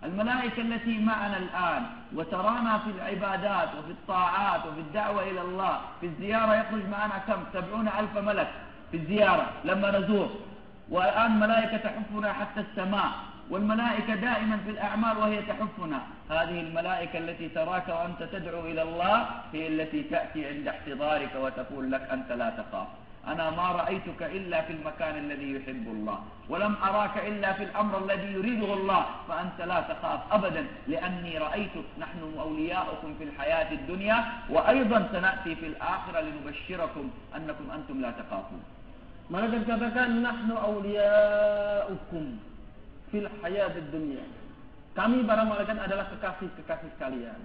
الملائكة التي معنا الآن وترانا في العبادات وفي الطاعات وفي الدعوة إلى الله، في الزيارة يخرج معنا كم؟ 70,000 ملك في الزيارة لما نزور. والآن ملائكة تحفنا حتى السماء، والملائكة دائما في الأعمال وهي تحفنا. هذه الملائكة التي تراك وأنت تدعو إلى الله هي التي تأتي عند احتضارك وتقول لك أنت لا تخاف، أنا ما رأيتك إلا في المكان الذي يحب الله، ولم أراك إلا في الأمر الذي يريده الله، فأنت لا تخاف أبدا لأني رأيتك. نحن أولياؤكم في الحياة الدنيا، وأيضا سنأتي في الآخرة لنبشركم أنكم أنتم لا تخافون. Malaikat katakan nahnu awliya'ukum fil hayatid dunya. Kami para malaikat adalah kekasih-kekasih kalian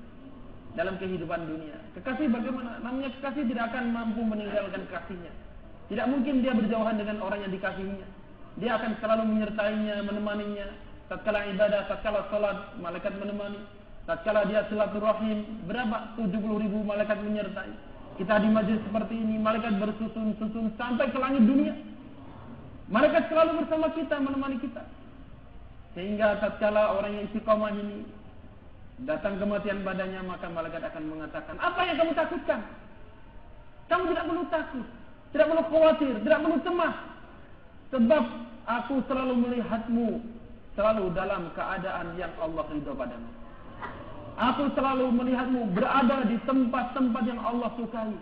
dalam kehidupan dunia. Kekasih bagaimana? Namanya kekasih tidak akan mampu meninggalkan kekasihnya. Tidak mungkin dia berjauhan dengan orang yang dikasihinya. Dia akan selalu menyertainya, menemaninya. Tatkala ibadah, tatkala salat, malaikat menemani. Tatkala dia silaturahim, berapa? 70.000 malaikat menyertai. Kita di majlis seperti ini, malaikat bersusun-susun sampai ke langit dunia. Malaikat selalu bersama kita, menemani kita. Sehingga tatkala orang yang istiqamah ini datang kematian badannya, maka malaikat akan mengatakan, apa yang kamu takutkan? Kamu tidak perlu takut, tidak perlu khawatir, tidak perlu cemas. Sebab aku selalu melihatmu selalu dalam keadaan yang Allah ridha padamu. Aku selalu melihatmu berada di tempat-tempat yang Allah sukai.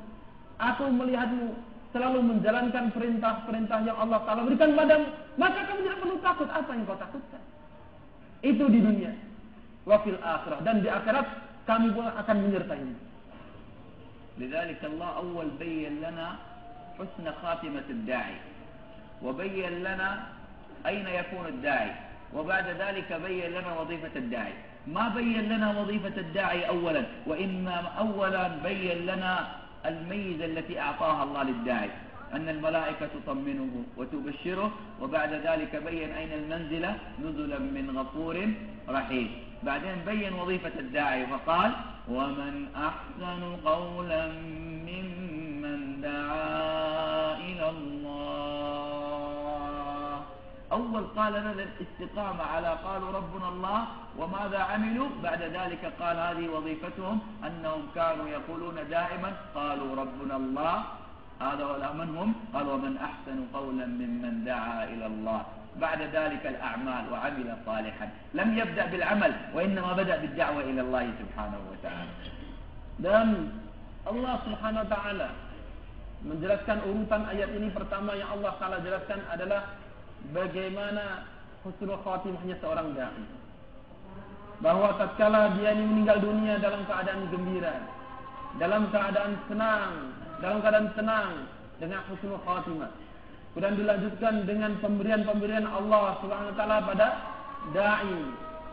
Aku melihatmu selalu menjalankan perintah-perintah yang Allah Ta'ala berikan padamu. Maka kamu tidak perlu takut. Apa yang kau takutkan? Itu di dunia. Wa fil akhirah. Dan di akhirat kami pun akan menyertaimu. لذلك الله أول بين لنا حسن خاتمة الداعي، وبين لنا أين يكون الداعي، وبعد ذلك بين لنا وظيفة الداعي. ما بين لنا وظيفة الداعي أولا، وإنما أولا بين لنا الميزة التي أعطاها الله للداعي، أن الملائكة تطمنه وتبشره، وبعد ذلك بين أين المنزلة، نزلا من غفور رحيم. بعدين بين وظيفة الداعي فقال: ومن أحسن قولا ممن دعا إلى الله. أول قال لنا الاستقامة على قالوا ربنا الله وماذا عملوا، بعد ذلك قال هذه وظيفتهم، أنهم كانوا يقولون دائما قالوا ربنا الله. هذا ولا من هم؟ قال: ومن أحسن قولا ممن دعا إلى الله. بعد ذلك الأعمال وعمل صالحا. لم يبدأ بالعمل وإنما بدأ بالدعوة إلى الله سبحانه وتعالى. Dan Allah Subhanahu wa taala menjelaskan urutan ayat ini. Pertama yang Allah Taala jelaskan adalah bagaimana husnul khatimahnya seorang dai. Bahwa tatkala dia ini meninggal dunia dalam keadaan gembira, dalam keadaan senang dengan husnul khatimah. Kemudian dilanjutkan dengan pemberian-pemberian Allah Subhanahu wa taala pada dai,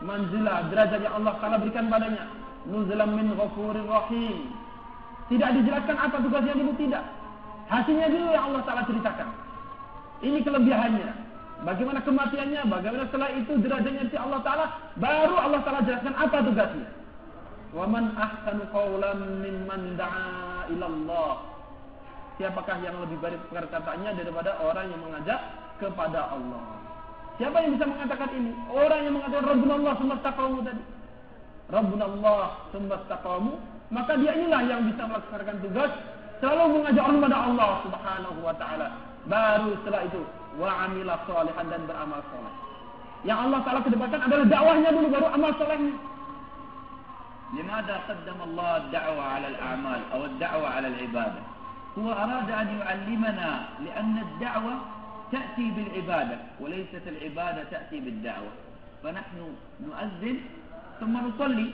manzilah, derajat yang Allah Taala berikan padanya, nuzulan min ghafurir rahim. Tidak dijelaskan apa tugasnya dulu, tidak. Hasilnya dulu yang Allah Taala ceritakan. Ini kelebihannya. Bagaimana kematiannya, bagaimana setelah itu derajatnya di Allah Taala, baru Allah Taala jelaskan apa tugasnya. Wa man ahsanu qawlan mimman da'a ila Allah. Siapakah yang lebih baik perkataannya daripada orang yang mengajak kepada Allah? Siapa yang bisa mengatakan ini? Orang yang mengatakan Rabbuna Allah tsumma istaqamu tadi. Rabbuna Allah tsumma istaqamu, maka dia inilah yang bisa melaksanakan tugas selalu mengajak orang kepada Allah Subhanahu wa taala. Baru setelah itu wa amila shalihan, dan beramal saleh. Yang Allah Taala kedepankan adalah dakwahnya dulu, baru amal salehnya. لماذا قدم الله الدعوة على الأعمال أو الدعوة على العبادة؟ هو أراد أن يعلمنا، لأن الدعوة تأتي بالعبادة وليست العبادة تأتي بالدعوة. فنحن نؤذن ثم نصلي،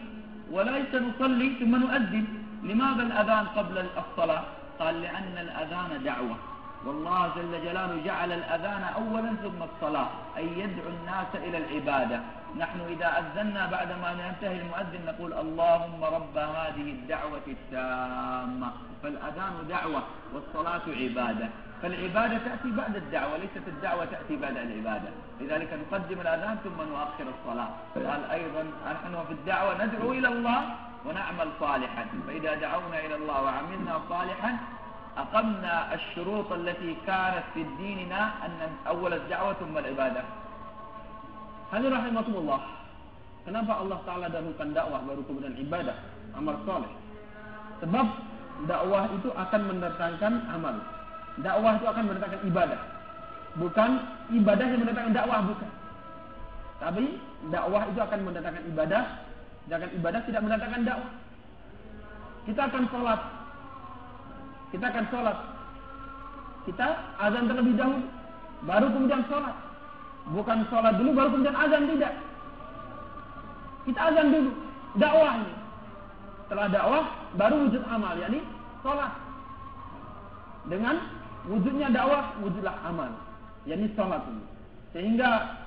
وليس نصلي ثم نؤذن. لماذا الأذان قبل الصلاة؟ قال: لأن الأذان دعوة، والله جل جلاله جعل الأذان أولا ثم الصلاة، أي يدعو الناس إلى العبادة. نحن إذا أذنا بعدما ينتهي المؤذن نقول: اللهم رب هذه الدعوة التامة. فالأذان دعوة والصلاة عبادة، فالعبادة تأتي بعد الدعوة، ليست الدعوة تأتي بعد العبادة. لذلك نقدم الأذان ثم نؤخر الصلاة. قال أيضا: نحن في الدعوة ندعو إلى الله ونعمل صالحا، فإذا دعونا إلى الله وعملنا صالحا أقمنا الشروط التي كانت في ديننا، أن أول الدعوة ثم العبادة. Hadirin rahimakumullah. Kenapa Allah Taala dahulukan dakwah baru kemudian ibadah, amal saleh? Sebab dakwah itu akan mendatangkan amal. Dakwah itu akan mendatangkan ibadah. Bukan ibadah yang mendatangkan dakwah, bukan. Tapi dakwah itu akan mendatangkan ibadah, sedangkan ibadah tidak mendatangkan dakwah. Kita akan sholat. Kita azan terlebih dahulu, baru kemudian sholat. Bukan sholat dulu baru kemudian azan, tidak. Kita azan dulu, dakwahnya. Setelah dakwah baru wujud amal, yakni sholat. Dengan wujudnya dakwah, wujudlah amal, yakni sholat ini. Sehingga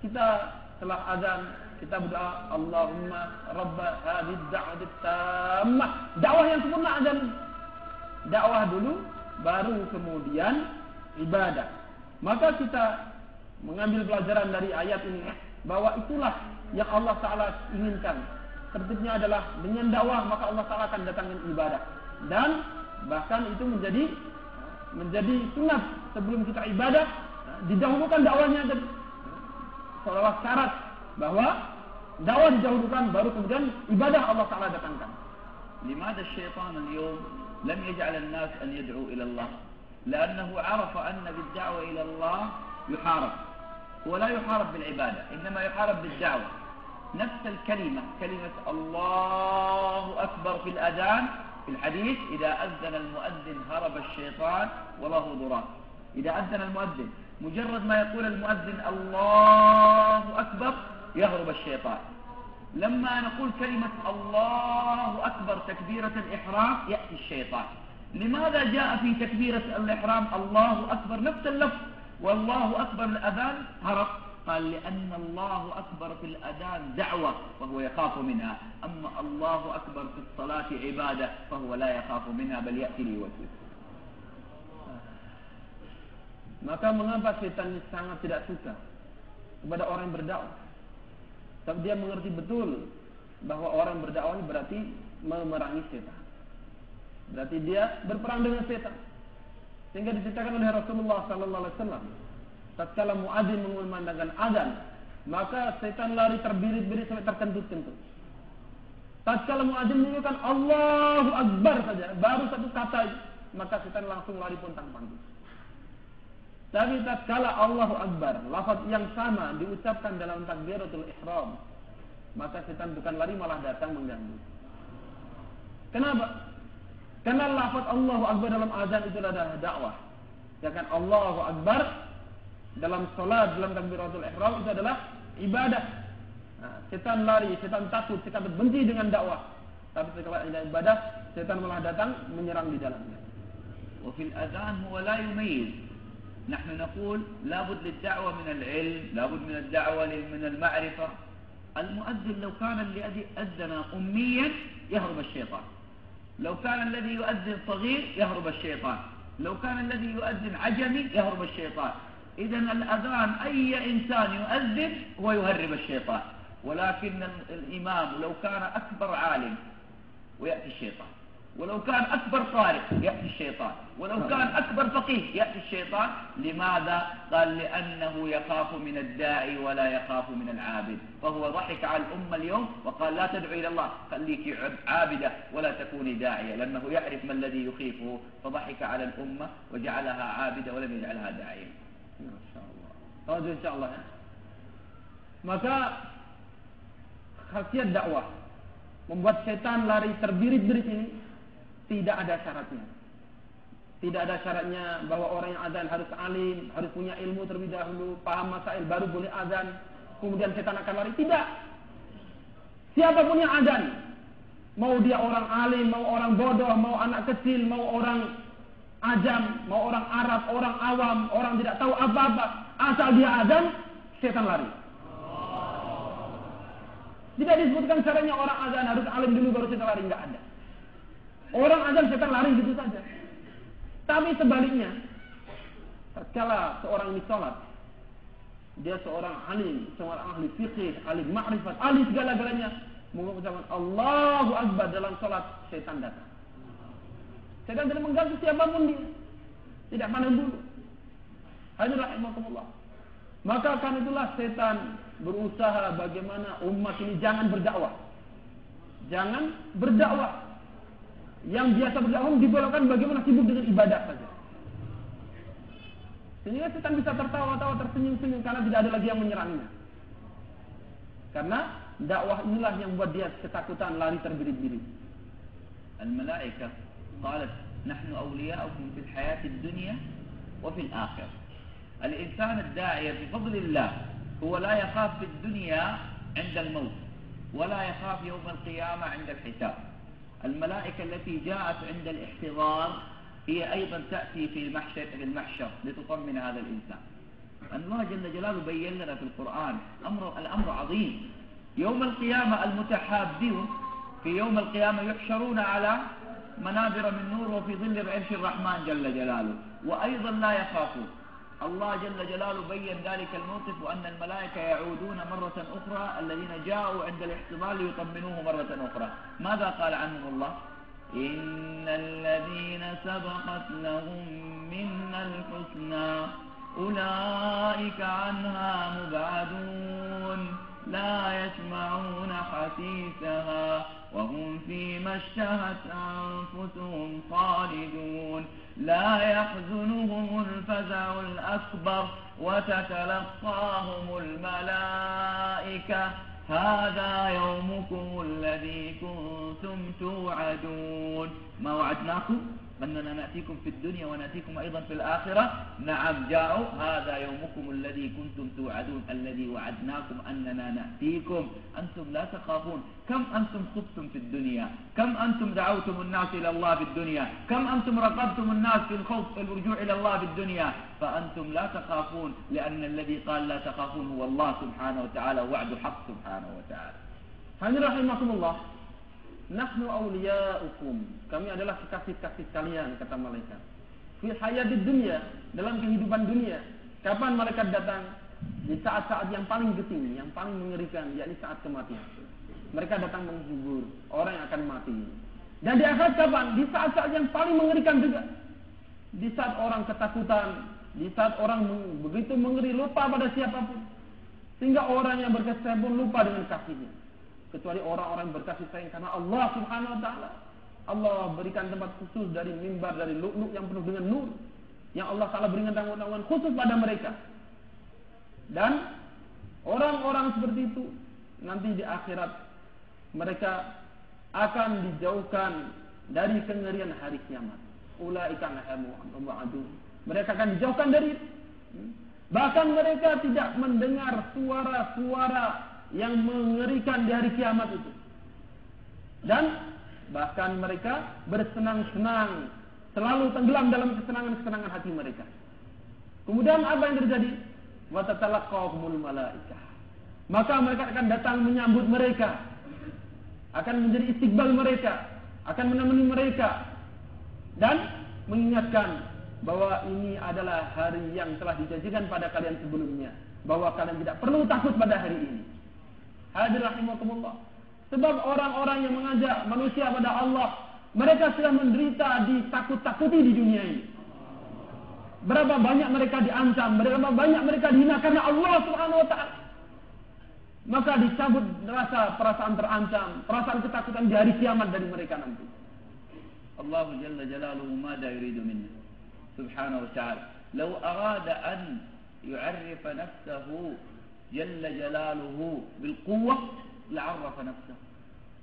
kita setelah azan kita berdoa, Allahumma rabba hadhihi ad-da'wati tammah. Dakwah yang sempurna azan. Dakwah dulu baru kemudian ibadah. Maka kita mengambil pelajaran dari ayat ini bahwa itulah yang Allah Taala inginkan. Tertibnya adalah dengan dakwah maka Allah Taala akan datangkan ibadah. Dan bahkan itu menjadi sunat sebelum kita ibadah, didahulukan dakwahnya, dan seolah syarat bahwa dakwah didahulukan baru kemudian ibadah Allah Taala datangkan. لماذا الشيطان اليوم لم يجعل الناس أن يدعوا إلى الله؟ لأنه عرف أن بالدعوة إلى الله يحارب. هو لا يحارب بالعبادة، إنما يحارب بالدعوة. نفس الكلمة، كلمة الله أكبر في الأذان في الحديث: إذا أذن المؤذن هرب الشيطان وله ضراب. إذا أذن المؤذن مجرد ما يقول المؤذن الله أكبر يهرب الشيطان. لما نقول كلمة الله أكبر تكبيرة الإحرام يأتي الشيطان. لماذا جاء في تكبيرة الإحرام الله أكبر نفس اللفظ، والله أكبر الأذان هرب؟ قال لأن الله أكبر في الأذان دعوة فهو يخاف منها، أما الله أكبر في الصلاة عبادة فهو لا يخاف منها بل يأتي ليوسوس. Maka mengapa setan sangat tidak suka kepada orang yang berdakwah? Sebab dia mengerti betul bahwa orang berdakwah ini berarti memerangi setan. Berarti dia berperang dengan setan. Sehingga diceritakan oleh Rasulullah sallallahu alaihi wasallam, tatkala muadzin mengumandangkan azan, maka setan lari terbirit-birit sampai terkentut-kentut. Tatkala muadzin mengatakan Allahu Akbar saja, baru satu kata, maka setan langsung lari pontang-panting. Tapi tatkala Allahu Akbar, lafaz yang sama diucapkan dalam takbiratul ihram, maka setan bukan lari malah datang mengganggu. Kenapa? Karena lafaz Allahu Akbar dalam azan itu adalah dakwah. Sedangkan Allahu Akbar dalam salat, dalam takbiratul ihram itu adalah ibadah. Nah, setan lari, setan takut, setan benci dengan dakwah. Tapi setelah ibadah, setan malah datang menyerang di dalamnya. وفي الأذان هو لا يميز. نحن نقول لابد للدعوة من العلم، لابد من الدعوة من المعرفة. المؤذن لو كان الذي أذن أميا يهرب الشيطان، لو كان الذي يؤذن صغير يهرب الشيطان، لو كان الذي يؤذن عجمي يهرب الشيطان. إذن الأذان أي إنسان يؤذن هو يهرب الشيطان، ولكن الإمام لو كان أكبر عالم ويأتي الشيطان، ولو كان أكبر قارئ يأتي الشيطان، ولو كان أكبر فقيه يأتي الشيطان. لماذا؟ قال لأنه يخاف من الداعي ولا يخاف من العابد، فهو ضحك على الأمة اليوم وقال لا تدعو إلى الله، خليك عابدة ولا تكوني داعية، لأنه يعرف ما الذي يخيفه، فضحك على الأمة وجعلها عابدة ولم يجعلها داعية. Masya Allah. Tahu insyaAllah ya. Maka khasiat dakwah membuat setan lari terbirit-birit ini tidak ada syaratnya. Tidak ada syaratnya bahwa orang yang azan harus alim, harus punya ilmu terlebih dahulu, paham masail baru boleh azan, kemudian setan akan lari. Tidak. Siapapun yang azan, mau dia orang alim, mau orang bodoh, mau anak kecil, mau orang ajam, mau orang Arab, orang awam, orang tidak tahu apa-apa, asal dia azan, setan lari. Tidak disebutkan caranya orang azan harus alim dulu baru setan lari, enggak ada. Orang azan setan lari gitu saja. Tapi sebaliknya, tatkala seorang ini sholat, dia seorang alim, seorang ahli fikih, ahli ma'rifat, ahli segala-galanya, mengucapkan Allahu Akbar dalam sholat, setan datang. Setan tidak mengganggu siapapun dia, tidak pandang bulu. Hadirin rahimakumullah. Maka kan itulah setan berusaha bagaimana umat ini jangan berdakwah. Jangan berdakwah. Yang biasa berdakwah dibelokkan bagaimana sibuk dengan ibadah saja. Sehingga setan bisa tertawa-tawa, tersenyum-senyum karena tidak ada lagi yang menyerangnya. Karena dakwah inilah yang membuat dia ketakutan, lari terbirit-birit. Al-malaikah qalat nahnu awliya'ukum fil hayati dunya wa fil akhirah. Al-insan ad-da'iya bi fadlillah huwa la yakhaf fid dunya 'inda al-maut wa la yakhaf yawm al-qiyamah 'inda al-hisab. الملائكة التي جاءت عند الاحتضار هي أيضا تأتي في المحشر لتطمن هذا الإنسان. الله جل جلاله بين لنا في القرآن الأمر عظيم. يوم القيامة المتحابون في يوم القيامة يحشرون على منابر من نور وفي ظل عرش الرحمن جل جلاله، وأيضا لا يخافون. الله جل جلاله بين ذلك الموقف وأن الملائكة يعودون مرة أخرى الذين جاءوا عند الاحتضار ليطمنوه مرة أخرى. ماذا قال عنهم الله؟ إن الذين سبقت لهم منا الحسنى أولئك عنها مبعدون لا يسمعون حسيسها وهم فيما اشتهت أنفسهم خالدون لا يحزنهم الفزع الأكبر وتتلقاهم الملائكة هذا يومكم الذي كنتم توعدون. ما وعدناكم أننا نأتيكم في الدنيا ونأتيكم أيضا في الآخرة نعم جاءوا هذا يومكم الذي كنتم توعدون الذي وعدناكم أننا نأتيكم أنتم لا تخافون كم أنتم خفتم في الدنيا كم أنتم دعوتم الناس إلى الله في الدنيا كم أنتم رقبتم الناس في الخوف في الرجوع إلى الله في الدنيا فأنتم لا تخافون لأن الذي قال لا تخافون هو الله سبحانه وتعالى وعد حق سبحانه وتعالى. Hadirin rahimakumullah, nahnu awliya'ukum, kami adalah kekasih-kasih kalian, kata malaikat. Fi hayatid dunya, dalam kehidupan dunia. Kapan malaikat datang? Di saat-saat yang paling genting, yang paling mengerikan, yakni saat kematian. Mereka datang menghibur orang yang akan mati. Dan di akhirat kapan? Di saat-saat yang paling mengerikan juga. Di saat orang ketakutan, di saat orang begitu mengeri, lupa pada siapapun. Sehingga orang yang berkasih sayang pun lupa dengan kasihnya. Kecuali orang-orang yang berkasih sayang karena Allah Subhanahu wa taala. Allah berikan tempat khusus dari mimbar dari lu'lu' yang penuh dengan nur. Yang Allah taala berikan tanggungan khusus pada mereka. Dan orang-orang seperti itu nanti di akhirat mereka akan dijauhkan dari kengerian hari kiamat. Ulaika lahamu amwa'adun. Mereka akan dijauhkan dari itu. Bahkan mereka tidak mendengar suara-suara yang mengerikan di hari kiamat itu. Dan bahkan mereka bersenang-senang, selalu tenggelam dalam kesenangan-kesenangan hati mereka. Kemudian apa yang terjadi? Wa tatalaqahumul malaikah. Maka mereka akan datang menyambut mereka, akan menjadi istiqbal mereka, akan menemani mereka dan mengingatkan bahwa ini adalah hari yang telah dijanjikan pada kalian sebelumnya, bahwa kalian tidak perlu takut pada hari ini. Hadirin rahimakumullah. Sebab orang-orang yang mengajak manusia pada Allah, mereka sudah menderita ditakut-takuti di dunia ini. Berapa banyak mereka diancam, berapa banyak mereka dihina karena Allah Subhanahu wa taala. Maka dicabut rasa perasaan terancam, perasaan ketakutan di hari kiamat dari mereka nanti. Allah Jalla Jalaluhu mada yuridu minna Subhanahu wa ta'ala. Lau arada an yu'arrifa nafsahu Jalla Jalaluhu bilquwwah la'arrafa nafsahu.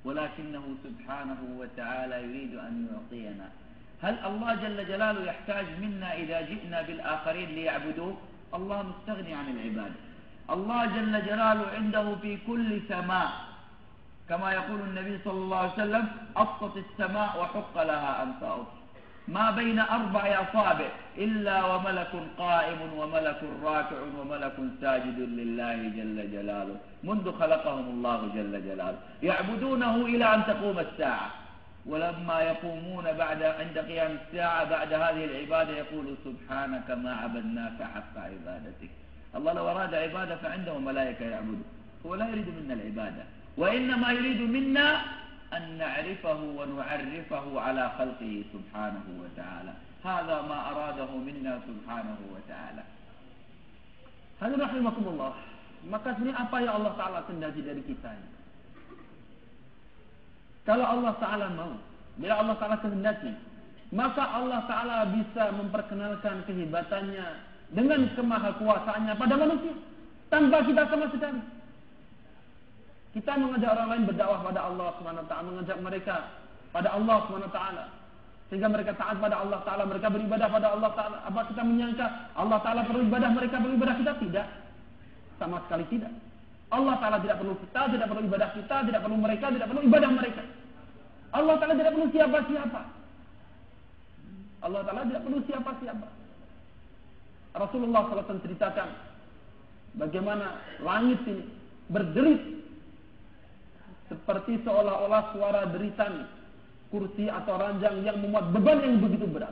Walakinahu Subhanahu wa ta'ala yuridu an yu'tiyana. Hal Allah Jalla Jalaluhu yahtaj minna idha ji'na bil akharin liya'buduh? Allah mustaghni 'anil ibadah. Allah Jalla Jalaluhu indahu fi kulli sama' كما يقول النبي صلى الله عليه وسلم أطت السماء وحق لها أن تأط ما بين 4 أصابع إلا وملك قائم وملك راكع وملك ساجد لله جل جلاله منذ خلقهم الله جل جلاله يعبدونه إلى أن تقوم الساعة ولما يقومون عند قيام الساعة بعد هذه العبادة يقول سبحانك ما عبدناك حق عبادتك. الله لو أراد عبادة فعنده ملائكة يعبده، هو لا يريد منا العبادة، وإنما يريد منا أن نعرفه ونعرفه على خلقه سبحانه وتعالى. هذا ما أراده منا سبحانه وتعالى. Hadirin rahimakumullah. Maka sebenarnya apa yang Allah Ta'ala kehendaki dari kita ini? Kalau Allah Ta'ala mau, bila Allah Ta'ala kehendaki, maka Allah Ta'ala bisa memperkenalkan kehebatannya dengan kemahakuasaannya pada manusia tanpa kita sama sekali. Kita mengajak orang lain berdakwah pada Allah Subhanahu wa taala, mengajak mereka pada Allah Subhanahu wa taala sehingga mereka taat pada Allah Taala, mereka beribadah pada Allah Taala. Apa kita menyangka Allah Taala perlu ibadah, mereka perlu ibadah kita? Tidak. Sama sekali tidak. Allah Taala tidak perlu kita, tidak perlu ibadah kita, tidak perlu mereka, tidak perlu ibadah mereka. Allah Taala tidak perlu siapa-siapa. Allah Taala tidak perlu siapa-siapa. Rasulullah SAW ceritakan bagaimana langit ini berderit seperti seolah-olah suara deritan kursi atau ranjang yang memuat beban yang begitu berat.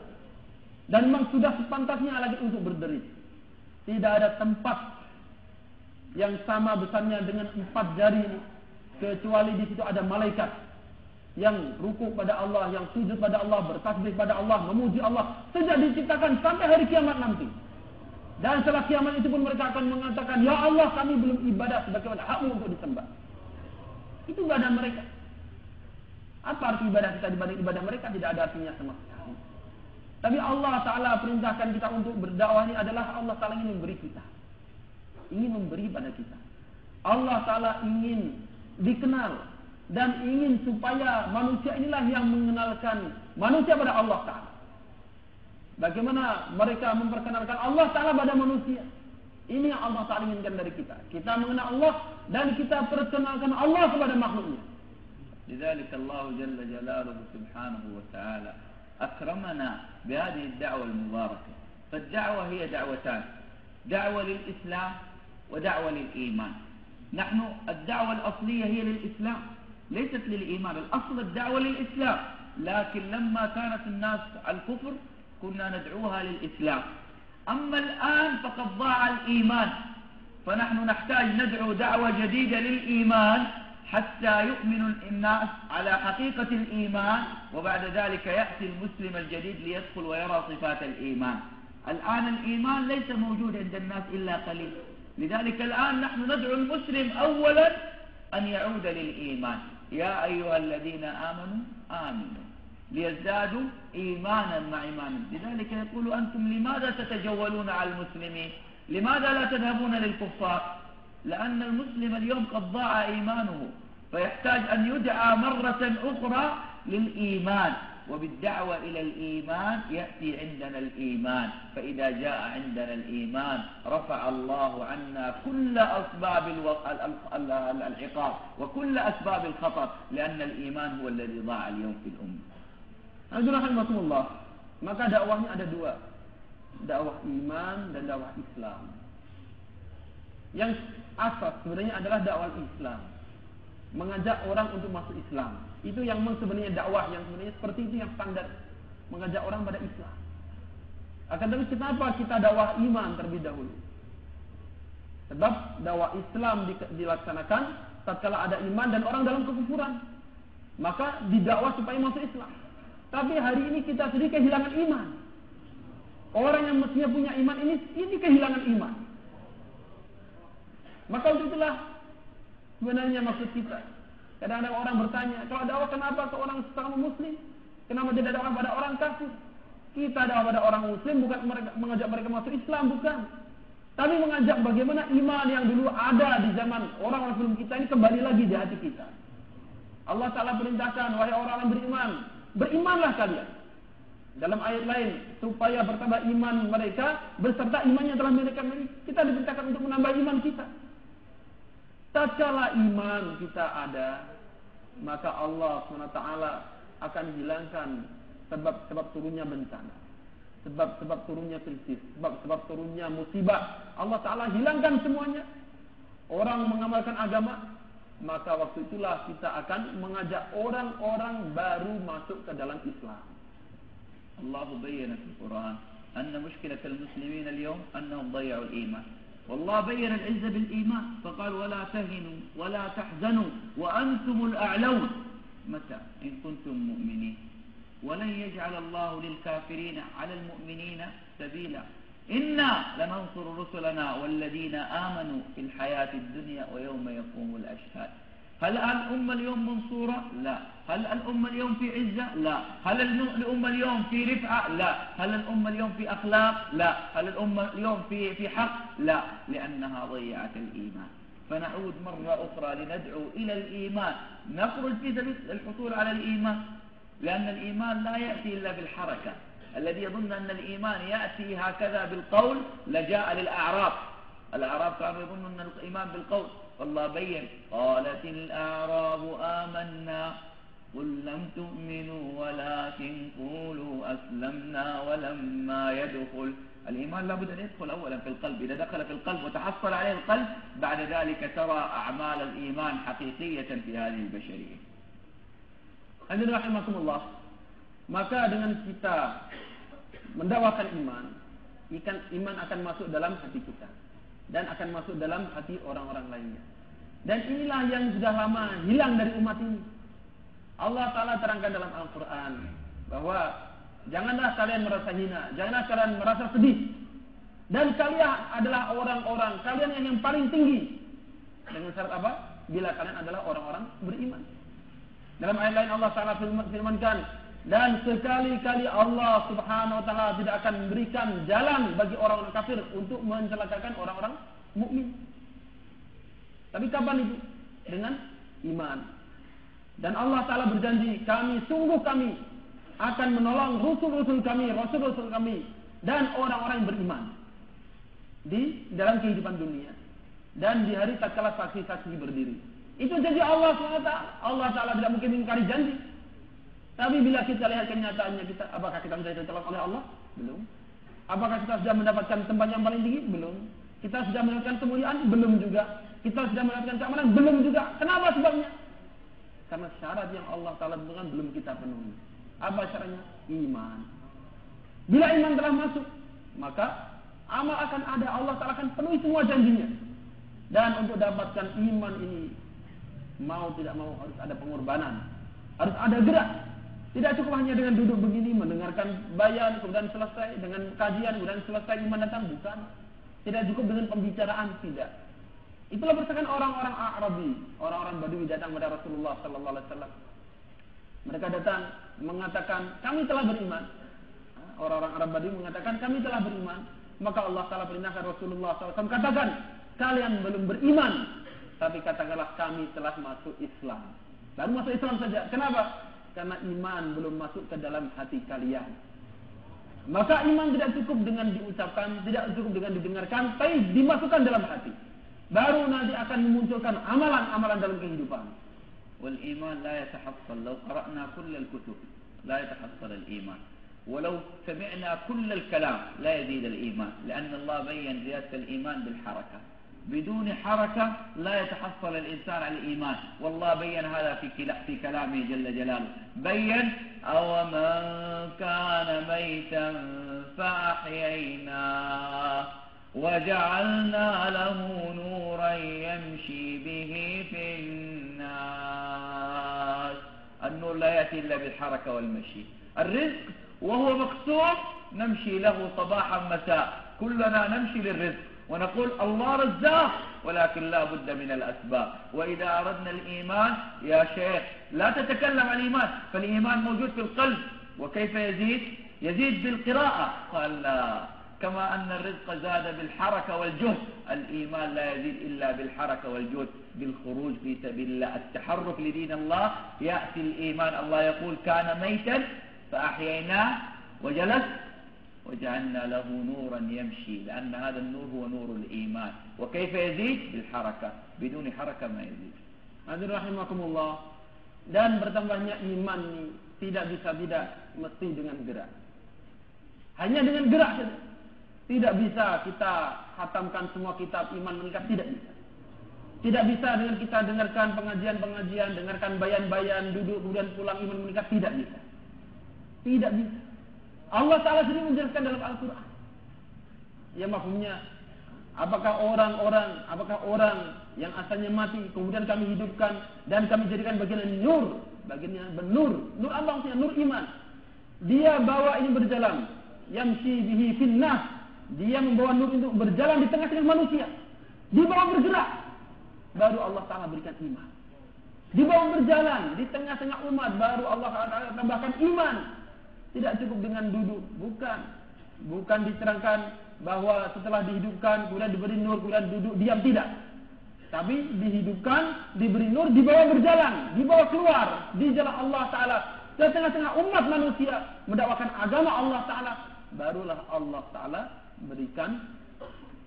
Dan memang sudah sepantasnya lagi untuk berderit. Tidak ada tempat yang sama besarnya dengan 4 jari ini, kecuali di situ ada malaikat yang rukuk pada Allah, yang sujud pada Allah, bertasbih pada Allah, memuji Allah sejak diciptakan sampai hari kiamat nanti. Dan setelah kiamat itu pun mereka akan mengatakan, ya Allah, kami belum ibadah sebagaimana hakmu untuk disembah. Itu ibadah mereka. Apa arti ibadah kita dibanding ibadah mereka? Tidak ada artinya sama sekali. Tapi Allah Ta'ala perintahkan kita untuk berdakwah ini adalah Allah Ta'ala ingin memberi kita, ingin memberi pada kita. Allah Ta'ala ingin dikenal dan ingin supaya manusia inilah yang mengenalkan manusia pada Allah Ta'ala. Bagaimana mereka memperkenalkan Allah Ta'ala pada manusia. Ini yang Allah Ta'ala inginkan dari kita. Kita mengenal Allah dan kita perkenalkan Allah kepada makhluknya. لذلك الله جل جلاله سبحانه وتعالى أكرمنا بهذه الدعوة المباركة. فالدعوة هي دعوتان، دعوة للإسلام ودعوة للإيمان. نحن الدعوة الأصلية هي للإسلام ليست للإيمان. الأصل الدعوة للإسلام، لكن لما كانت الناس على الكفر كنا ندعوها للإسلام. أما الآن فقد ضاع الإيمان، فنحن نحتاج ندعو دعوة جديدة للإيمان حتى يؤمن الناس على حقيقة الإيمان، وبعد ذلك يأتي المسلم الجديد ليدخل ويرى صفات الإيمان. الآن الإيمان ليس موجود عند الناس إلا قليل، لذلك الآن نحن ندعو المسلم أولا أن يعود للإيمان. يا أيها الذين آمنوا آمنوا ليزدادوا إيمانا مع إيمانهم. لذلك يقول أنتم لماذا تتجولون على المسلمين؟ لماذا لا تذهبون للكفار؟ لأن المسلم اليوم قد ضاع إيمانه، فيحتاج أن يدعى مرة أخرى للإيمان، وبالدعوة إلى الإيمان يأتي عندنا الإيمان. فإذا جاء عندنا الإيمان رفع الله عنا كل أسباب العقاب وكل أسباب الخطر، لأن الإيمان هو الذي ضاع اليوم في الأمة. Alhamdulillah. Maka dakwahnya ada dua, dakwah iman dan dakwah Islam. Yang asas sebenarnya adalah dakwah Islam, mengajak orang untuk masuk Islam. Itu yang sebenarnya dakwah yang sebenarnya seperti itu yang standar, mengajak orang pada Islam. Akan tetapi kenapa kita dakwah iman terlebih dahulu? Sebab dakwah Islam dilaksanakan tatkala ada iman dan orang dalam kekufuran, maka didakwah supaya masuk Islam. Tapi hari ini kita sendiri kehilangan iman. Orang yang mestinya punya iman ini kehilangan iman. Maka untuk itulah sebenarnya maksud kita. Kadang-kadang orang bertanya, kalau dakwah kenapa ke orang sesama muslim? Kenapa tidak dakwah pada orang kafir? Kita dakwah pada orang muslim bukan mengajak mereka masuk Islam, bukan. Tapi mengajak bagaimana iman yang dulu ada di zaman orang-orang sebelum kita ini kembali lagi di hati kita. Allah Ta'ala perintahkan, wahai orang-orang beriman, berimanlah kalian. Dalam ayat lain, supaya bertambah iman mereka beserta imannya telah mereka miliki. Kita diperintahkan untuk menambah iman kita. Tatkala iman kita ada, maka Allah SWT akan hilangkan sebab-sebab turunnya bencana, sebab-sebab turunnya krisis, sebab-sebab turunnya musibah. Allah Ta'ala hilangkan semuanya. Orang mengamalkan agama, maka waktu itulah kita akan mengajak orang-orang baru masuk ke dalam Islam. Allah bayyana fil Quran anna mushkilat al-muslimin al-yawm annahum ضيعوا الإيمان. والله بين العزة بالإيمان فقال ولا تهنوا ولا تحزنوا وأنتم الأعلون متى إن كنتم مؤمنين ولن يجعل الله للكافرين على المؤمنين سبيلا إنا لننصر رسلنا والذين آمنوا في الحياة الدنيا ويوم يقوم الأشهاد. هل الأمة اليوم منصورة؟ لا. هل الأمة اليوم في عزة؟ لا. هل الأمة اليوم في رفعة؟ لا. هل الأمة اليوم في أخلاق؟ لا. هل الأمة اليوم في حق؟ لا، لأنها ضيعت الإيمان. فنعود مرة أخرى لندعو إلى الإيمان، نخرج في سبيل الحصول على الإيمان، لأن الإيمان لا يأتي إلا بالحركة. الذي يظن أن الإيمان يأتي هكذا بالقول لجاء للأعراب. الأعراب كانوا يظنون أن الإيمان بالقول، والله بين قالت الأعراب آمنا قل لم تؤمنوا ولكن قولوا أسلمنا ولما يدخل. الإيمان لابد أن يدخل أولا في القلب. إذا دخل في القلب وتحصل عليه القلب بعد ذلك ترى أعمال الإيمان حقيقية في هذه البشرية. Hadirin rahimakumullah. Maka dengan kita mendakwakan iman, iman akan masuk dalam hati kita dan akan masuk dalam hati orang-orang lainnya. Dan inilah yang sudah lama hilang dari umat ini. Allah Ta'ala terangkan dalam Al-Quran bahwa janganlah kalian merasa hina, janganlah kalian merasa sedih, dan kalian adalah orang-orang, kalian yang paling tinggi. Dengan syarat apa? Bila kalian adalah orang-orang beriman. Dalam ayat lain Allah Ta'ala firmankan, dan sekali-kali Allah Subhanahu Wa Ta'ala tidak akan memberikan jalan bagi orang-orang kafir untuk mencelakakan orang-orang mukmin. Tapi kapan itu? Dengan iman. Dan Allah Ta'ala berjanji, kami akan menolong rasul-rasul kami dan orang-orang yang beriman di dalam kehidupan dunia dan di hari tatkala saksi-saksi berdiri. Itu janji Allah SWT. Allah Ta'ala tidak mungkin mengingkari janji. Tapi bila kita lihat kenyataannya, apakah kita sudah ditolong oleh Allah? Belum. Apakah kita sudah mendapatkan tempat yang paling tinggi? Belum. Kita sudah mendapatkan kemuliaan? Belum juga. Kita sudah mendapatkan keamanan? Belum juga. Kenapa sebabnya? Karena syarat yang Allah Ta'ala tentukan belum kita penuhi. Apa syaratnya? Iman. Bila iman telah masuk, maka amal akan ada. Allah Ta'ala akan penuhi semua janjinya. Dan untuk dapatkan iman ini, mau tidak mau harus ada pengorbanan, harus ada gerak. Tidak cukup hanya dengan duduk begini mendengarkan bayan kemudian selesai, dengan kajian kemudian selesai iman datang, bukan. Tidak cukup dengan pembicaraan, tidak. Itulah persamaan orang-orang Arabi, orang-orang Badui datang kepada Rasulullah sallallahu alaihi wasallam. Mereka datang mengatakan, "Kami telah beriman." Orang-orang Arab Badui mengatakan, "Kami telah beriman." Maka Allah Ta'ala perintahkan Rasulullah SAW, katakan, "Kalian belum beriman, tapi katakanlah kami telah masuk Islam." Baru masuk Islam saja. Kenapa? Karena iman belum masuk ke dalam hati kalian. Maka iman tidak cukup dengan diucapkan, tidak cukup dengan didengarkan, tapi dimasukkan dalam hati. Baru nanti akan memunculkan amalan-amalan dalam kehidupan. Wal iman la yatahassal law qara'na kull al-kutub la yatahassal al-iman. ولو سمعنا كل الكلام لا يزيد الإيمان لأن الله بين زيادة الإيمان بالحركة. بدون حركة لا يتحصل الإنسان على الإيمان. والله بين هذا في كلامه جل جلاله. بين أومن كان ميتا فأحييناه وجعلنا له نورا يمشي به في الناس. النور لا يأتي إلا بالحركة والمشي. الرزق وهو مكتوب نمشي له صباحا مساء. كلنا نمشي للرزق ونقول الله رزاق، ولكن لا بد من الأسباب. وإذا أردنا الإيمان يا شيخ لا تتكلم عن الإيمان، فالإيمان موجود في القلب. وكيف يزيد؟ يزيد بالقراءة. قال لا، كما أن الرزق زاد بالحركة والجهد، الإيمان لا يزيد إلا بالحركة والجهد، بالخروج في سبيل الله، التحرك لدين الله. يأتي الإيمان، الله يقول كان ميتا فأحييناه وجلس وجعلنا له نورا يمشي، لأن هذا النور هو نور الإيمان. وكيف يزيد؟ بالحركة، بدون حركة ما يزيد. Hadirin rahimakumullah. Dan bertambahnya iman ini tidak mesti dengan gerak. Hanya dengan gerak saja. Tidak bisa kita khatamkan semua kitab iman meningkat, tidak bisa. Tidak bisa dengan kita dengarkan pengajian-pengajian, dengarkan bayan-bayan, duduk kemudian pulang iman meningkat, tidak bisa. Tidak bisa. Allah Ta'ala sendiri menjelaskan dalam Al-Quran. Ya mafhumnya, apakah orang yang asalnya mati kemudian kami hidupkan dan kami jadikan bagian nur, bagiannya benur. Nur Allah maksudnya nur iman. Dia bawa ini berjalan, yamshi bihi finnas. Dia membawa nur untuk berjalan di tengah-tengah manusia. Dibawa bergerak, baru Allah Ta'ala berikan iman. Dibawa berjalan di tengah-tengah umat, baru Allah Ta'ala tambahkan iman. Tidak cukup dengan duduk, bukan diterangkan bahwa setelah dihidupkan kemudian diberi nur kemudian duduk diam, tidak. Tapi dihidupkan, diberi nur, dibawa berjalan, dibawa keluar di jalan Allah Ta'ala ke tengah-tengah umat manusia mendakwakan agama Allah Ta'ala, barulah Allah Ta'ala berikan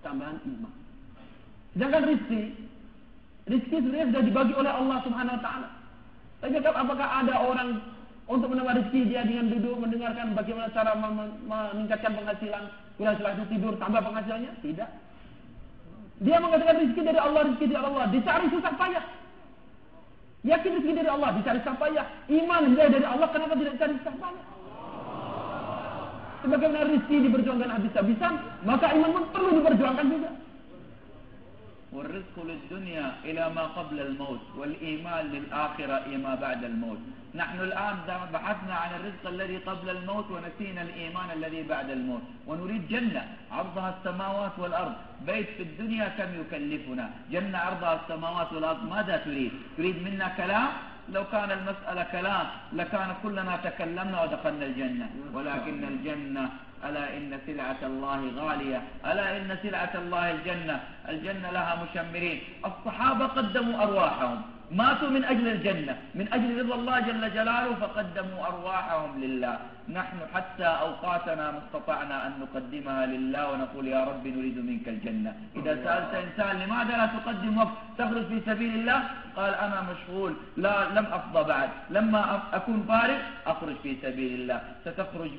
tambahan iman. Sedangkan rizki sebenarnya sudah dibagi oleh Allah Subhanahu Wa Ta'ala. Tapi apakah ada orang untuk menambah rezeki dia dengan duduk mendengarkan bagaimana cara meningkatkan penghasilan, kemudian setelah itu tidur tambah penghasilannya? Tidak. Dia mengatakan rezeki dari Allah, dicari susah payah. Yakin rezeki dari Allah, dicari susah payah. Iman dari Allah, kenapa tidak dicari susah payah? Sebagaimana rezeki diperjuangkan habis-habisan, maka iman pun perlu diperjuangkan juga. والرزق للدنيا إلى ما قبل الموت، والإيمان للآخرة إلى ما بعد الموت. نحن الآن بحثنا عن الرزق الذي قبل الموت ونسينا الإيمان الذي بعد الموت، ونريد جنة عرضها السماوات والأرض. بيت في الدنيا كم يكلفنا؟ جنة عرضها السماوات والأرض، ماذا تريد؟ تريد منا كلام؟ لو كان المسألة كلام لكان كلنا تكلمنا ودخلنا الجنة، ولكن الجنة ألا إن سلعة الله غالية، ألا إن سلعة الله الجنة لها مشمرين. الصحابة قدموا أرواحهم ماتوا من أجل الجنة، من أجل رضا الله جل جلاله، فقدموا أرواحهم لله. نحن حتى أوقاتنا ما استطعنا أن نقدمها لله ونقول يا رب نريد منك الجنة. إذا سألت إنسان لماذا لا تقدم وقت تخرج في سبيل الله، قال أنا مشغول، لم أفضى بعد، لما أكون فارغ أخرج في سبيل الله. ستخرج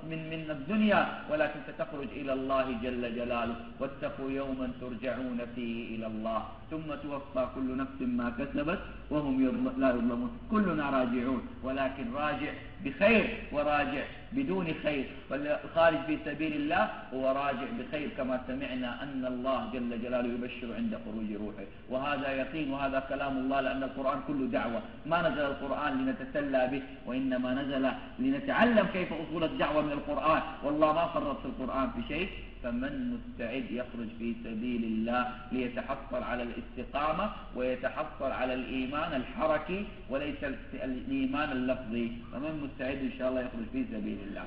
من الدنيا ولكن ستخرج إلى الله جل جلاله. واتقوا يوما ترجعون فيه إلى الله ثم توفى كل نفس ما كسبت وهم لا يظلمون. كلنا راجعون، ولكن راجع بخير وراجع بدون خير. والخارج في سبيل الله هو راجع بخير، كما سمعنا أن الله جل جلاله يبشر عند خروج روحه. وهذا يقين وهذا كلام الله، لأن القرآن كله دعوة. ما نزل القرآن لنتسلى به، وإنما نزل لنتعلم كيف أصول الدعوة من القرآن. والله ما فرط في القرآن في شيء. فمن مستعد يخرج في سبيل الله ليتحصل على الاستقامة ويتحصل على الإيمان الحركي وليس الإيمان اللفظي. فمن مستعد إن شاء الله يخرج في سبيل الله.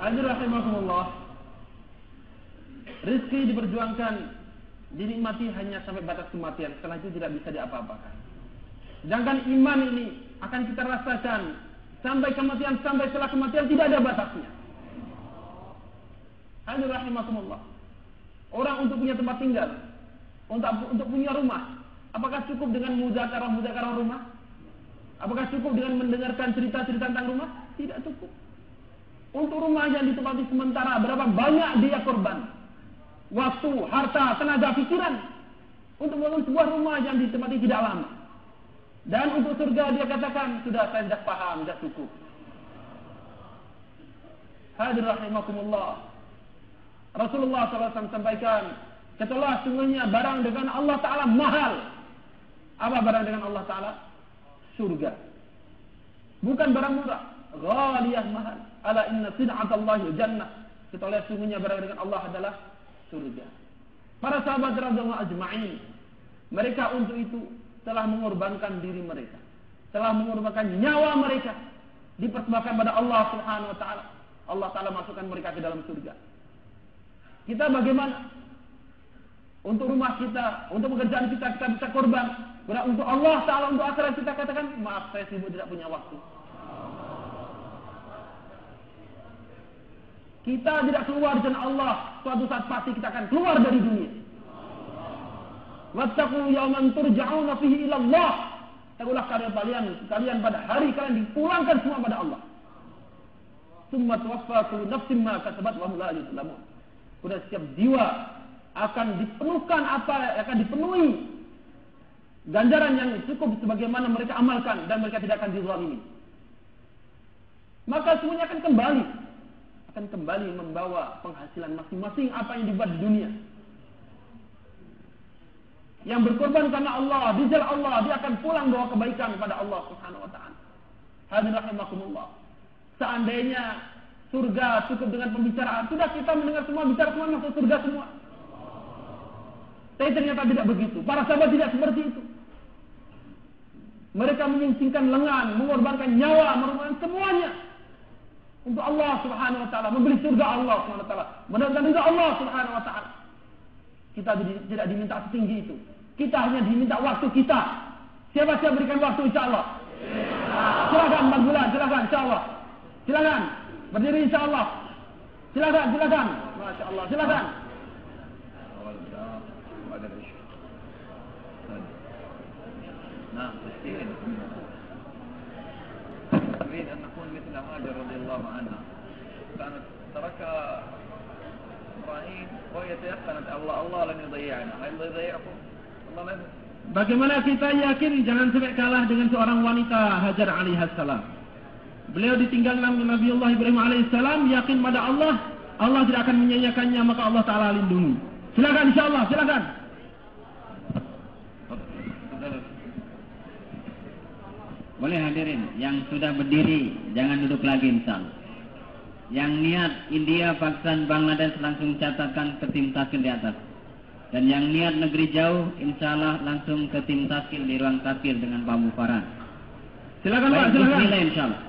Hadirin rahimakumullah, rezeki diperjuangkan, dinikmati hanya sampai batas kematian. Setelah itu tidak bisa diapa-apakan. Sedangkan iman ini akan kita rasakan sampai kematian, sampai setelah kematian tidak ada batasnya. Hadirin rahimakumullah, orang untuk punya tempat tinggal, untuk punya rumah, apakah cukup dengan muzakarah rumah? Apakah cukup dengan mendengarkan cerita-cerita tentang rumah? Tidak cukup. Untuk rumah yang ditempati sementara, berapa banyak dia korban waktu, harta, tenaga, pikiran untuk membangun sebuah rumah yang ditempati tidak lama. Dan untuk surga dia katakan, sudah saya sudah paham, sudah cukup. Hadirin rahimakumullah, Rasulullah SAW sampaikan, setelah sungguhnya barang dengan Allah Ta'ala mahal. Apa barang dengan Allah Ta'ala? Surga. Bukan barang murah, ghaliyah, mahal. Ala inna sin'atallahi jannah. Setelah sungguhnya barang dengan Allah adalah surga. Para sahabat radhiyallahu ajma'in, mereka untuk itu telah mengorbankan diri mereka, telah mengorbankan nyawa mereka, dipersembahkan pada Allah Subhanahu wa taala. Allah Ta'ala masukkan mereka ke dalam surga. Kita bagaimana? Untuk rumah kita, untuk pekerjaan kita bisa korban. Karena untuk Allah Ta'ala, untuk akhirat kita katakan, maaf saya sibuk tidak punya waktu. Kita tidak keluar dari Allah, suatu saat pasti kita akan keluar dari dunia. Wattaqu yawman turja'una fihi ila Allah. Takulah kalian pada hari kalian dipulangkan semua pada Allah. Tsumma tuwaffa kullu nafsin ma kasabat wa hum la yuzlamun. Sudah setiap jiwa akan dipenuhkan dipenuhi ganjaran yang cukup sebagaimana mereka amalkan dan mereka tidak akan dizalimi. Maka semuanya akan kembali membawa penghasilan masing-masing apa yang dibuat di dunia. Yang berkorban karena Allah, di jalan Allah, dia akan pulang bawa kebaikan kepada Allah Subhanahu wa taala. Hadirin rahimakumullah. Seandainya surga cukup dengan pembicaraan, sudah kita mendengar semua bicara semua masuk surga semua. Tapi ternyata tidak begitu. Para sahabat tidak seperti itu. Mereka menyingsingkan lengan, mengorbankan nyawa, mengorbankan semuanya untuk Allah Subhanahu wa taala, membeli surga Allah Subhanahu wa taala, mendapatkan ridha Allah Subhanahu wa taala. Kita tidak diminta setinggi itu. Kita hanya diminta waktu kita. Siapa-siapa berikan waktu insyaallah. Silakan 4 bulan, silakan insyaallah. Silakan berdiri insyaallah. Silakan. Masyaallah, silakan. نعم نريد أن نكون مثل هاجر رضي الله عنها، كانت ترك إبراهيم وهي تيقنت الله لن يضيعنا. هل يضيعكم؟ الله لن. Bagaimana kita yakin jangan sampai kalah dengan seorang wanita Hajar alaihissalam. Beliau ditinggalkan oleh Nabiullah Ibrahim alaihissalam, yakin pada Allah tidak akan menyanyiakannya, maka Allah Ta'ala lindungi. Silakan insyaallah, silakan. Boleh hadirin, yang sudah berdiri jangan duduk lagi insyaallah. Yang niat India, Pakistan, Bangladesh langsung catatkan ke tim taskil di atas. Dan yang niat negeri jauh insyaallah langsung ke tim taskil di ruang taskil dengan Pak Mufarad. Silakan Pak, silakan. Bismillah insyaallah.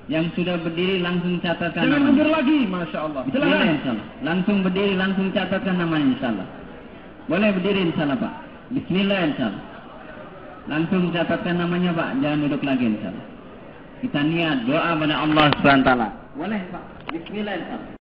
Yang sudah berdiri langsung catatkan. Jangan mundur lagi, masyaallah. Bismillah insyaallah. Langsung berdiri, langsung catatkan namanya insyaallah. Boleh berdiri insyaallah Pak. Bismillah insyaallah. Langsung catatkan namanya Pak, jangan duduk lagi insya Allah. Kita niat doa pada Allah SWT. Boleh Pak, bismillah insya Allah.